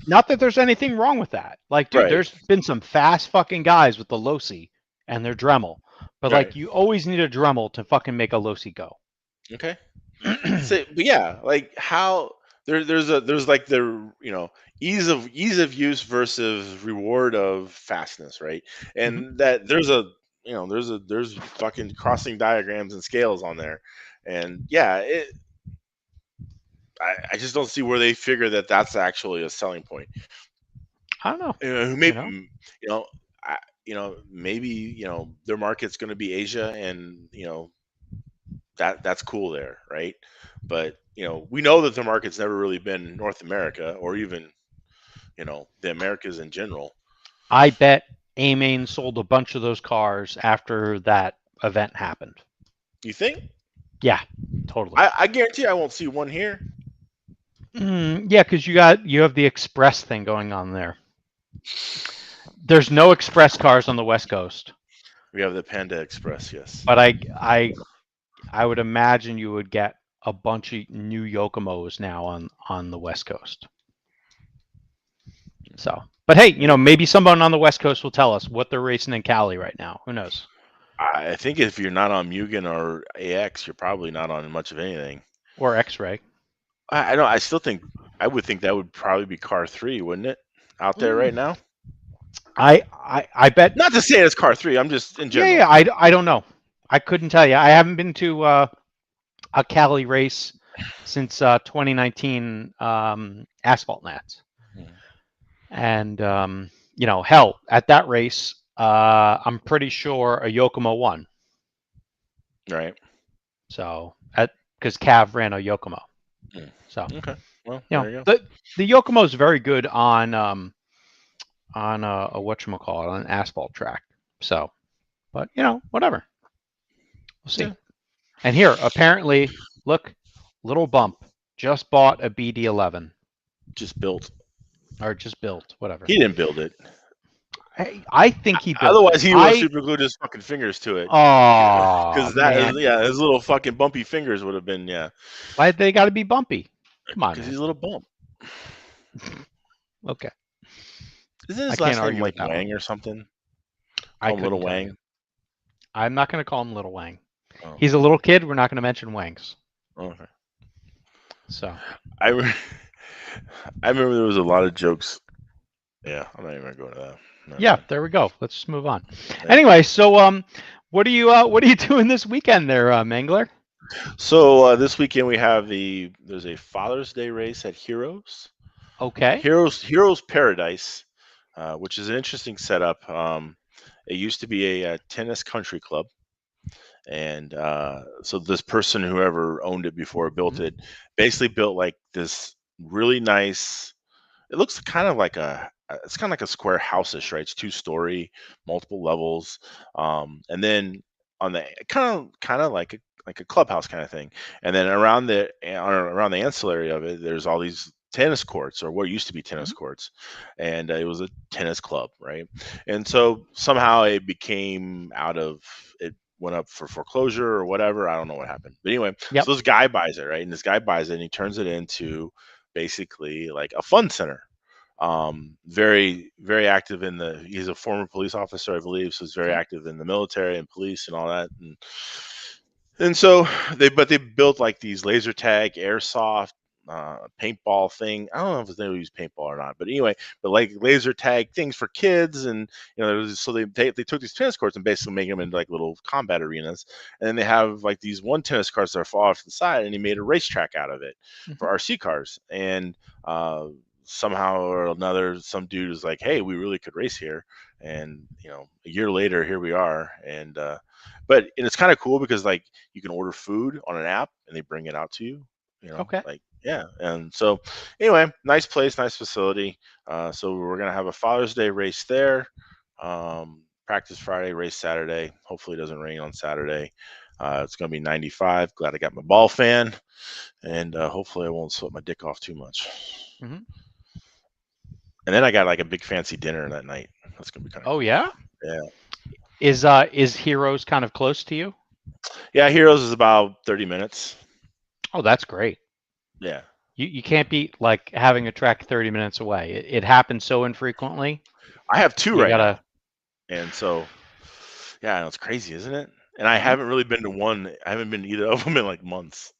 Not that there's anything wrong with that. Like, dude, right, there's been some fast fucking guys with the Losi and their Dremel, but right, like you always need a Dremel to fucking make a Losi go. okay. So, but yeah, like how there's like the ease of use versus reward of fastness, right? Mhm. And that there's fucking crossing diagrams and scales on there, and yeah, I just don't see where they figure that that's actually a selling point. I don't know. Who You maybe know, I, maybe their market's going to be Asia, and that's cool there, right? But we know that the market's never really been North America or even the Americas in general. I bet A-Main sold a bunch of those cars after that event happened. You think? Yeah, totally. I guarantee I won't see one here. Yeah, because you have the express thing going on there. There's no express cars on the West Coast, We have the Panda Express, yes. but I would imagine you would get a bunch of new Yokomos now on the West Coast. So, but hey, maybe someone on the West Coast will tell us what they're racing in Cali right now. Who knows? I think if you're not on Mugen or AX, you're probably not on much of anything. Or X-Ray. I don't. I still think I would think that would probably be Car 3, wouldn't it? Out there Mm, right now. I bet. Not to say it's Car 3. I'm just in Yeah, general. yeah. I don't know. I couldn't tell you. I haven't been to a Cali race since 2019 Asphalt Nats. Mhm. And hell, at that race, I'm pretty sure a Yokomo won. Right. So at because Cav ran a Yokomo. Mm. So Okay. Well, there you go. the Yokomo is very good on a whatchamacallit, on an asphalt track. So, but whatever. We'll see. Yeah. And here, apparently, look, little bump. Just bought a BD11. Just built. or just built, whatever. He didn't build it. I think he built it. Otherwise, he would have super glued his fucking fingers to it. Oh Because man, his little fucking bumpy fingers would have been, yeah. why they got to be bumpy? Come on, Because man. he's a little bump. Okay, Isn't I his can't last name argue with like that one. Wang or something? I Call him Little couldn't tell you. Wang. I'm not going to call him Little Wang. Oh, He's a little kid. We're not going to mention Wangs. okay. So I, re- I remember there was a lot of jokes. Yeah, I'm not even gonna go into that. Never yeah, mind. there we go. Let's just move on. Yeah. Anyway, so what are you doing this weekend there, Mangler? So this weekend we have there's a Father's Day race at Heroes. Okay. Heroes Paradise, which is an interesting setup. It used to be a tennis country club, and so this person, whoever owned it before built Mhm. it, basically built like this really nice. It looks kind of like it's kind of like a square house-ish, right? It's 2-story, multiple levels, and then on the kind of like a clubhouse kind of thing, and then around the ancillary of it, there's all these tennis courts, or what used to be tennis Mhm. courts, and it was a tennis club, right? And so somehow it became out of it went up for foreclosure or whatever. I don't know what happened, but anyway, Yep. so this guy buys it, right? And this guy buys it and he turns it into basically like a fun center. Very, very active he's a former police officer, I believe, so he's very Okay. active in the military and police and all that. And so they built like these laser tag, airsoft, paintball thing. I don't know if they use paintball or not, but anyway, but like laser tag things for kids, and so they took these tennis courts and basically made them into like little combat arenas, and then they have like these one tennis courts that are far off to the side, and he made a racetrack out of it Mhm. for RC cars, and somehow or another, some dude was like, "Hey, we really could race here," and a year later, here we are, and it's kind of cool because like you can order food on an app and they bring it out to you. Okay. Like yeah. And so anyway, nice place, nice facility. So we're gonna have a Father's Day race there. Practice Friday, race Saturday. Hopefully, it doesn't rain on Saturday. It's gonna be 95. Glad I got my ball fan, and hopefully, I won't sweat my dick off too much. Mhm. And then I got like a big fancy dinner that night. That's gonna be kind of Oh cool. yeah. Yeah. Is Heroes kind of close to you? Yeah, Heroes is about 30 minutes. Oh, that's great. Yeah. You can't beat like having a track 30 minutes away. It happens so infrequently. I have two You right gotta. now. And so, yeah, it's crazy, isn't it? And I Mhm. haven't really been to one. I haven't been to either of them in like months.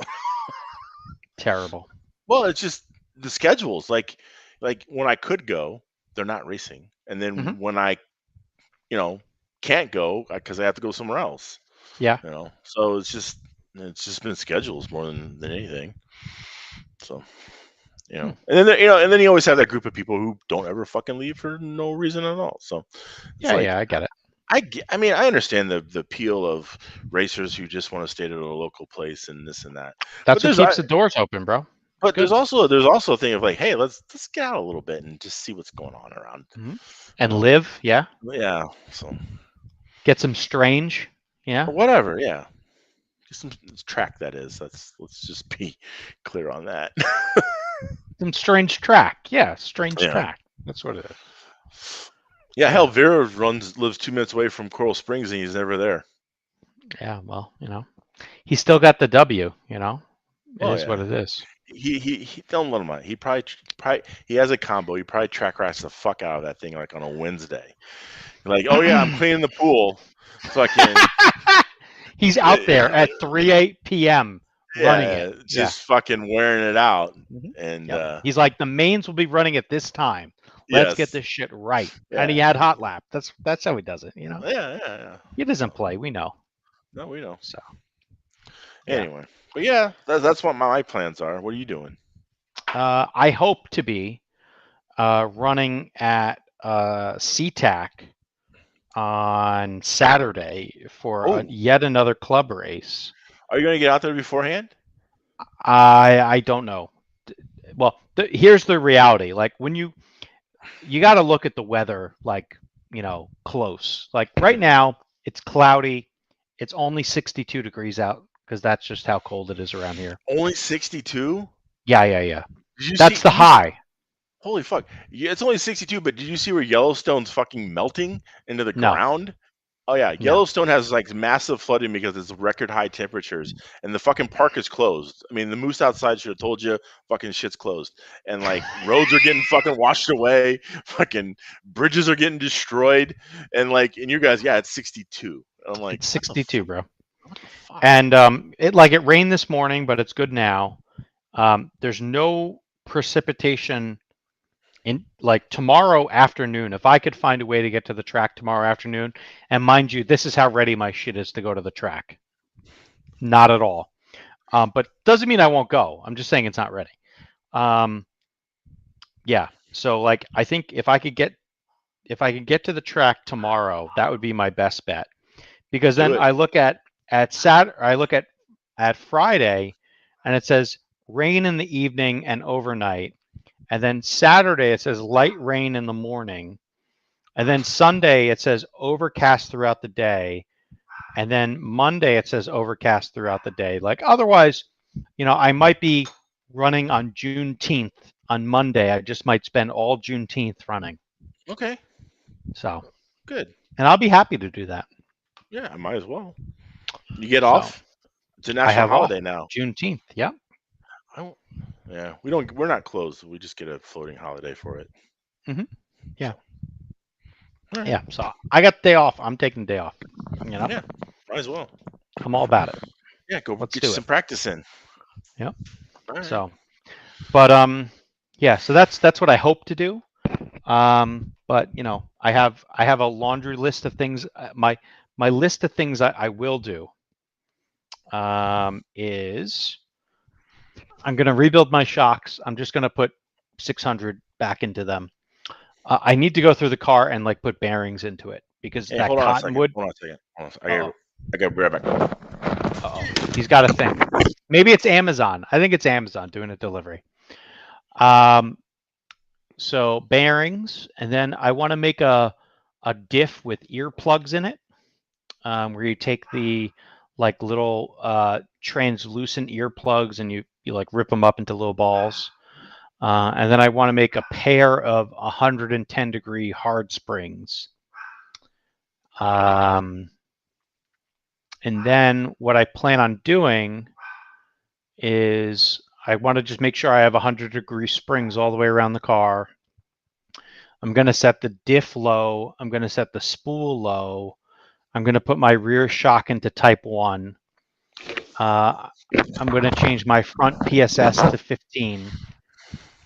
Terrible. Well, it's just the schedules. Like when I could go, they're not racing, and Mhm. then when I, you know, can't go because I have to go somewhere else. Yeah. So it's just been schedules more than anything. So Hmm. and then you always have that group of people who don't ever fucking leave for no reason at all. So it's Yeah. like Yeah. I get it. I mean, I understand the appeal of racers who just want to stay at a local place and this and that. But That's what there's keeps the doors open, bro. It's but good. there's also a thing of like, hey, let's get out a little bit and just see what's going on around. Mhm. You And know, live. Yeah. yeah. So Get some strange. Yeah. or whatever, yeah. Just some track that is. Let's just be clear on that. Some strange track. Yeah. Strange Yeah. track. That's what it is. Yeah. Hell, Yeah. Vera lives 2 minutes away from Coral Springs and he's never there. Yeah. Well, he still got the W. It Oh is what yeah. it is. He don't let him out. He probably he has a combo. He probably track rats the fuck out of that thing like on a Wednesday. Like, oh yeah, I'm cleaning the pool. Fucking He's out there at 3 p.m. running it. yeah, Yeah. just fucking wearing it out. Mhm. And Yep. He's like, the mains will be running at this time. Let's get yes, this shit right. And he yeah, had hot lap. That's how he does it. yeah. He doesn't So play. We know. no, we know. So yeah. Anyway, but yeah, that's what my plans are. What are you doing? I hope to be running at SeaTac on Saturday for Oh, yet another club race. are you gonna get out there beforehand? I don't know. Well, here's the reality. Like when you got to look at the weather, like close. Like right now, it's cloudy. It's only 62 degrees out because that's just how cold it is around here. Only 62? Yeah. Did you see? That's the Did you see? high. Holy fuck! Yeah, it's only 62, but did you see where Yellowstone's fucking melting into the No, ground? Oh yeah, no. Yellowstone has like massive flooding because it's record high temperatures, and the fucking park is closed. I mean, the moose outside should have told you, fucking shit's closed, and like roads are getting fucking washed away, fucking bridges are getting destroyed, and you guys, yeah, it's 62. I'm like, It's what the 62, bro. what the fuck? And it rained this morning, but it's good now. There's no precipitation in like tomorrow afternoon. If I could find a way to get to the track tomorrow afternoon, and mind you, this is how ready my shit is to go to the track. Not at all. But doesn't mean I won't go. I'm just saying it's not ready. Um, yeah. So like I think if I could get to the track tomorrow, that would be my best bet. Because Do then it. I look at Saturday, I look at Friday, and it says rain in the evening and overnight. And then Saturday it says light rain in the morning. And then Sunday it says overcast throughout the day. And then Monday it says overcast throughout the day. Like otherwise, I might be running on Juneteenth on Monday. I just might spend all Juneteenth running. Okay, So, good. and I'll be happy to do that. Yeah, I might as well. You get So off. It's a I national have off holiday now. Juneteenth. Yeah. I don't, yeah, we don't. We're not closed. We just get a floating holiday for it. Hmm. Yeah. So, all right. Yeah. So I got the day off. I'm taking the day off. Yeah, might as well. I'm all about it. Yeah, go Let's get you do some it. practice in. Yep. All right. So, but yeah. So that's what I hope to do. But I have a laundry list of things. My list of things I will do. Is I'm going to rebuild my shocks. I'm just going to put 600 back into them. I need to go through the car and like put bearings into it because Hey, that hold on a second. cottonwood. Hold on a second. Hold on. Uh I got to be right back. oh, he's got a thing. Maybe it's Amazon. I think it's Amazon doing a delivery. Um, so bearings, and then I want to make a diff with earplugs in it, where you take the like little translucent earplugs and you like rip them up into little balls. And then I want to make a pair of 110-degree hard springs. And then what I plan on doing is I want to just make sure I have 100-degree springs all the way around the car. I'm going to set the diff low. I'm going to set the spool low. I'm going to put my rear shock into type 1. I'm going to change my front PSS to 15.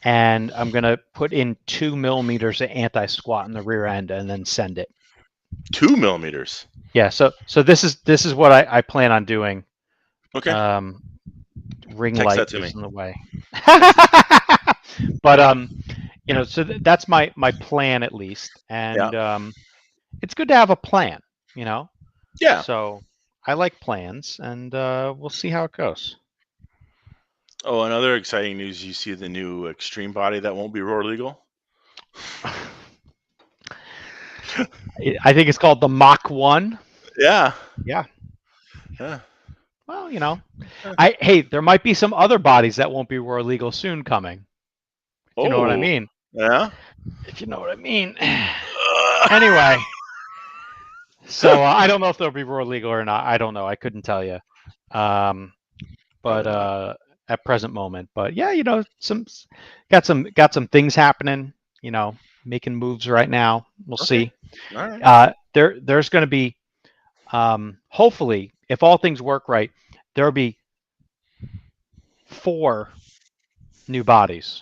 And I'm going to put in 2 millimeters of anti-squat in the rear end and then send it. 2 millimeters. Yeah, so this is what I plan on doing. Okay. Ring Text light that to is me. in the way. But so that's my plan at least, and it's good to have a plan, Yeah. So I like plans, and we'll see how it goes. Oh, another exciting news: you see the new extreme body that won't be roar legal. I think it's called the Mach 1. Yeah. Yeah. Yeah. Well, hey, there might be some other bodies that won't be roar legal soon coming. If you know what I Oh. mean. Yeah. If you know what I mean. Anyway, so I don't know if they'll be roar legal or not. I don't know. I couldn't tell you. But at present moment, but yeah, got some things happening. Making moves right now. We'll see. All right. There's going to be, hopefully, if all things work right, there'll be 4 new bodies.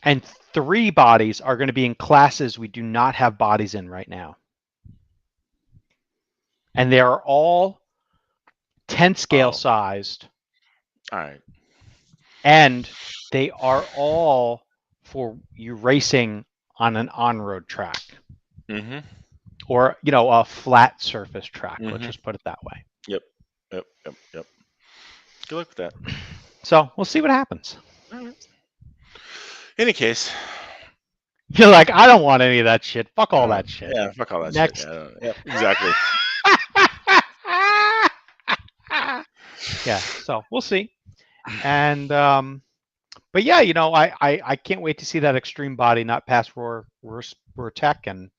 And 3 bodies are going to be in classes we do not have bodies in right now. And they are all 10 scale sized. All right. And they are all for you racing on an on-road track. Mm-hmm. Or, a flat surface track. Mm-hmm. Let's just put it that way. Yep. Good luck with that. So we'll see what happens. All right. Any case. You're like, I don't want any of that shit. Fuck all that shit. Yeah, fuck all that Next. shit. Yeah, exactly. Yeah, so we'll see. And But yeah, I can't wait to see that extreme body not pass roar tech, and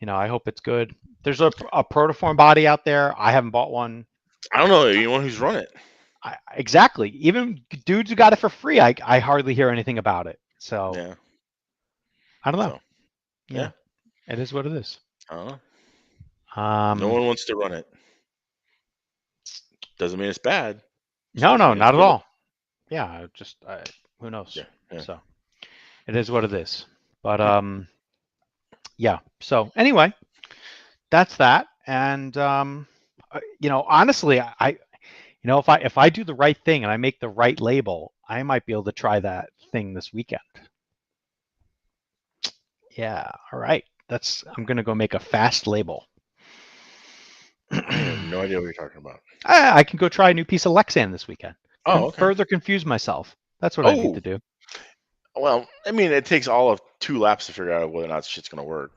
I hope it's good. There's a protoform body out there. I haven't bought one. I don't know anyone who's run it. Exactly. Even dudes who got it for free, I hardly hear anything about it. So Yeah. I don't know. So Yeah, yeah. it is what it is. I don't know. No Um, one wants to run it. Doesn't mean it's bad. Just no, doesn't no, mean it's not at good. all. Yeah, who knows? Yeah. Yeah. So it is what it is. But Yeah. yeah. So anyway, that's that. And honestly, if I do the right thing and I make the right label, I might be able to try that thing this weekend. Yeah. All right. I'm gonna go make a fast label. I have no idea what you're talking about. I can go try a new piece of Lexan this weekend. Oh, okay. Further confuse myself. That's what I need Oh, to do. well, I mean, it takes all of 2 laps to figure out whether or not shit's gonna work.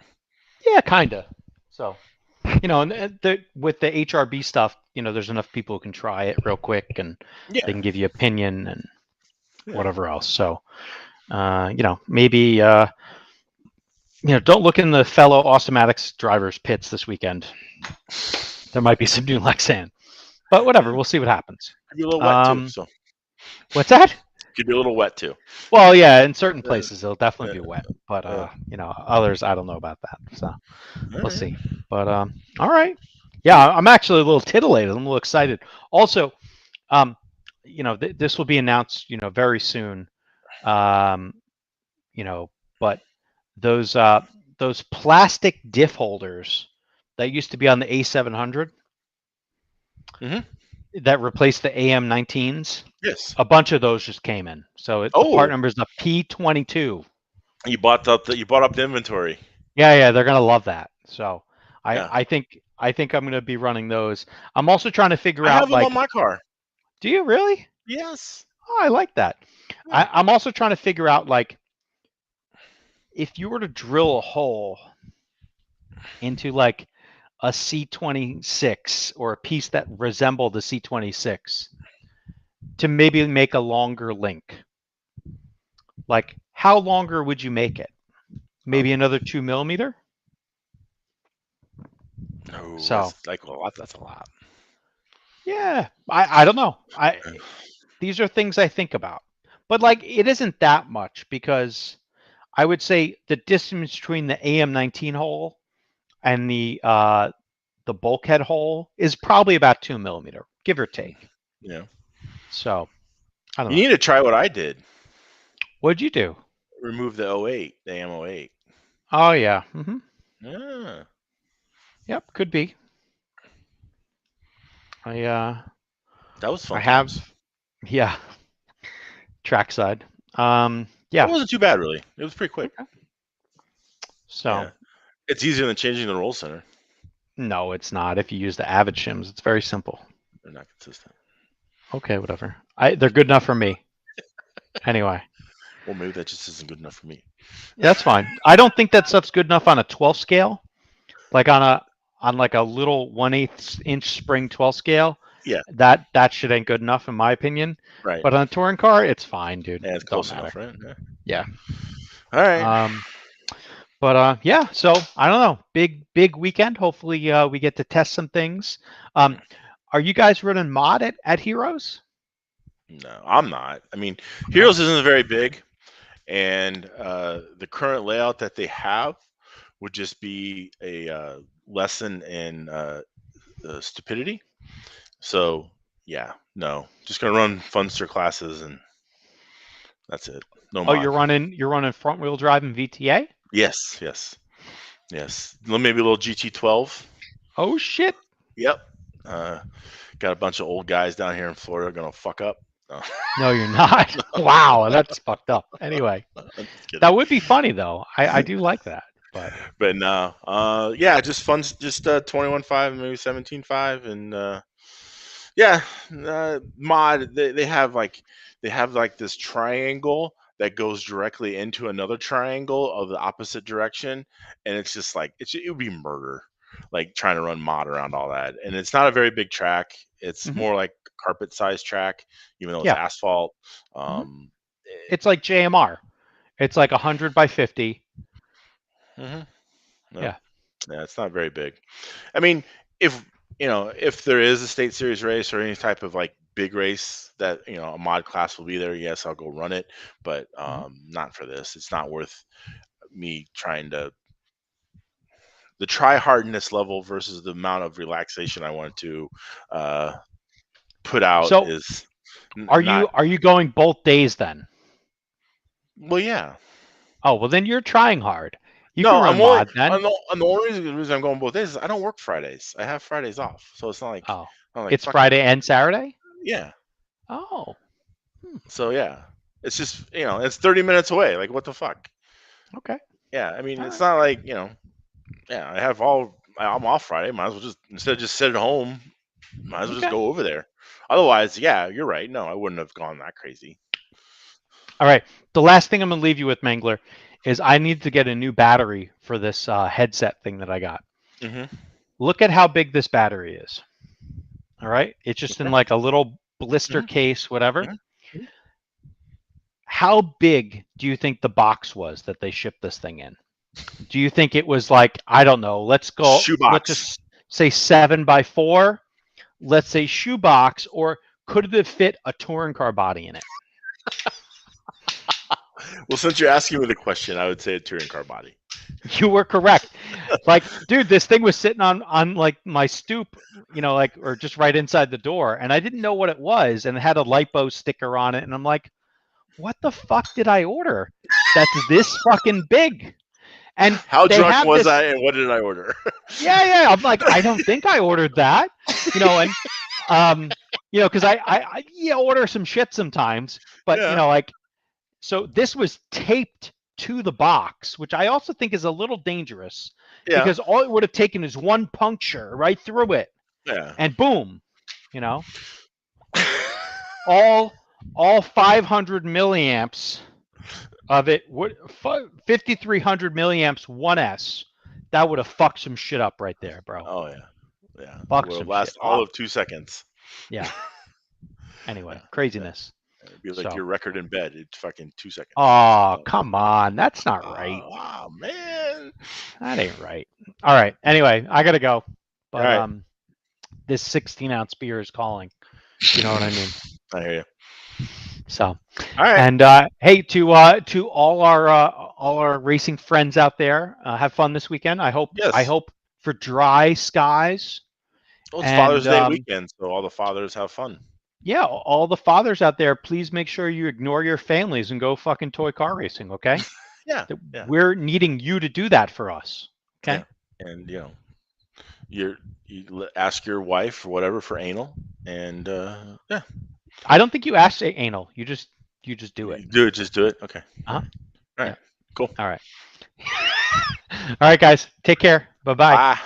Yeah, kinda. So, and with the HRB stuff, there's enough people who can try it real quick and they Yeah. can give you opinion and Yeah. whatever else. So, maybe don't look in the fellow Automatics drivers' pits this weekend. There might be some new Lexan, but whatever. We'll see what happens. Could be a little wet too. So What's that? could be a little wet too. Well, yeah, in certain Yeah. places it'll definitely Yeah. be wet, but Yeah. others I don't know about that. So All we'll right. see. But all right. Yeah, I'm actually a little titillated. I'm a little excited. Also, um, this will be announced, very soon. Um, but those plastic diff holders that used to be on the A700 Mhm. that replaced the AM19s, Yes. a bunch of those just came in. So the part Oh, number is the P22. you bought up the inventory. Yeah, they're gonna love that. So I Yeah. I think I think I'm gonna be running those. I'm also trying to figure I have out, them on like, my car. do you really? Yes. Oh, I like that. Yeah. I'm also trying to figure out, like, if you were to drill a hole into like a C26 or a piece that resembled the C26 to maybe make a longer link. Like, how longer would you make it? Maybe another 2 millimeter? No, So, that's like a lot. That's a lot. yeah, I don't know. These are things I think about. But, like, it isn't that much because I would say the distance between the AM19 hole and the bulkhead hole is probably about 2 millimeter, give or take. Yeah. So I don't You know. need to try what I did. What'd you do? Remove the '08, the AM08. Oh yeah. Yeah. Yep, could be. I uh That was I fun times. have, yeah, trackside. It Yeah. wasn't too bad, really. It was pretty quick. Okay. So Yeah. It's easier than changing the roll center. no, it's not. If you use the Avid shims, it's very simple. They're not consistent. Okay, whatever. They're good enough for me. Anyway, Well, maybe that just isn't good enough for me. that's fine. I don't think that stuff's good enough on a 12 scale. Like on like a little 1/8 inch spring 12 scale. Yeah. That shit ain't good enough in my opinion. Right. But on a touring car, it's fine, dude. Yeah, it's It don't close matter. enough, right? Yeah. Yeah. All right. Um, but yeah. So I don't know. Big weekend. Hopefully, we get to test some things. Are you guys running mod at Heroes? No, I'm not. I mean, Okay. Heroes isn't very big, and the current layout that they have would just be a lesson in stupidity. So yeah, no, just gonna run Funster classes and that's it. No Oh, mod. you're running front wheel drive and VTA? Yes, yes, yes. Maybe a little GT12. Oh shit. Yep. Uh, got a bunch of old guys down here in Florida gonna fuck up. No, No, you're not. Wow, that's fucked up. Anyway, I'm just kidding. that would be funny though. I do like that. But But no, yeah, just fun, just 21.5, maybe 17.5, and yeah, mod. They have like this triangle that goes directly into another triangle of the opposite direction, and it's just like it would be murder, like trying to run mod around all that. And it's not a very big track. It's mhm. more like carpet sized track, even though it's Yeah. asphalt. Mhm. Um, it's like JMR. It's like 100 by 50. Mm-hmm. No. Yeah. Yeah, it's not very big. I mean, if if there is a state series race or any type of like big race that a mod class will be there, yes, I'll go run it, but Mhm. not for this. It's not worth me trying to the try hardness level versus the amount of relaxation I want to uh, put out So is are not. you going both days then? Well, yeah. Oh, well then you're trying hard. You can No, run I'm only mod then. I'm the only reason I'm going both days is I don't work Fridays. I have Fridays off, so it's Oh, not like it's fuck it. Friday and Saturday? Yeah. Oh, hmm, So yeah, it's just it's 30 minutes away. Like what the fuck? okay. Yeah, I mean All it's right. not like yeah. I'm off Friday. Might as well just instead of just sit at home. Might as well just Okay. go over there. Otherwise, yeah, you're right. No, I wouldn't have gone that crazy. All right. The last thing I'm going to leave you with, Mangler, is I need to get a new battery for this headset thing that I got. Hmm. Look at how big this battery is. All right. It's just in Okay. like a little blister Hmm. case, whatever. Hmm. How big do you think the box was that they shipped this thing in? Do you think it was like, I don't know, let's Shoebox. just say 7x4, let's say shoebox, or could it fit a touring car body in it? Well, since you're asking me the question, I would say a touring car body. You were correct. Like, dude, this thing was sitting on like my stoop, like, or just right inside the door, and I didn't know what it was, and it had a lipo sticker on it, and I'm like, what the fuck did I order? That's this fucking big. And How they drunk have was this. I, and what did I order? Yeah. I'm like, I don't think I ordered that, and because I order some shit sometimes, but Yeah. like, so this was taped to the box, which I also think is a little dangerous Yeah. because all it would have taken is one puncture right through it, Yeah. and boom, you know, all 500 milliamps of it would 5,300 milliamps 1S. That would have fucked some shit up right there, bro. Oh yeah. Yeah. It Fuck will some shit last all up. of 2 seconds. Yeah. Anyway, Yeah. Yeah. craziness. It'd be like So, your record in bed. It's fucking 2 seconds. oh, So, come on. That's not right. oh, man. That ain't right. All right. Anyway, I got to go. All But right. this 16-ounce beer is calling. You know what I mean? I hear you. So, All right. and hey, to all our racing friends out there, have fun this weekend. I Yes. hope for dry skies. Well, it's And Father's Day weekend, so all the fathers have fun. yeah, all the fathers out there, please make sure you ignore your families and go fucking toy car racing, okay? Yeah. Yeah. We're needing you to do that for us, Yeah. okay? And ask your wife or whatever for anal, and yeah, I don't think you asked anal. You just do it. you do it. Just do it. Okay. Uh-huh. All Yeah. right. Cool. All right. All right, guys. Take care. Bye-bye. Bye.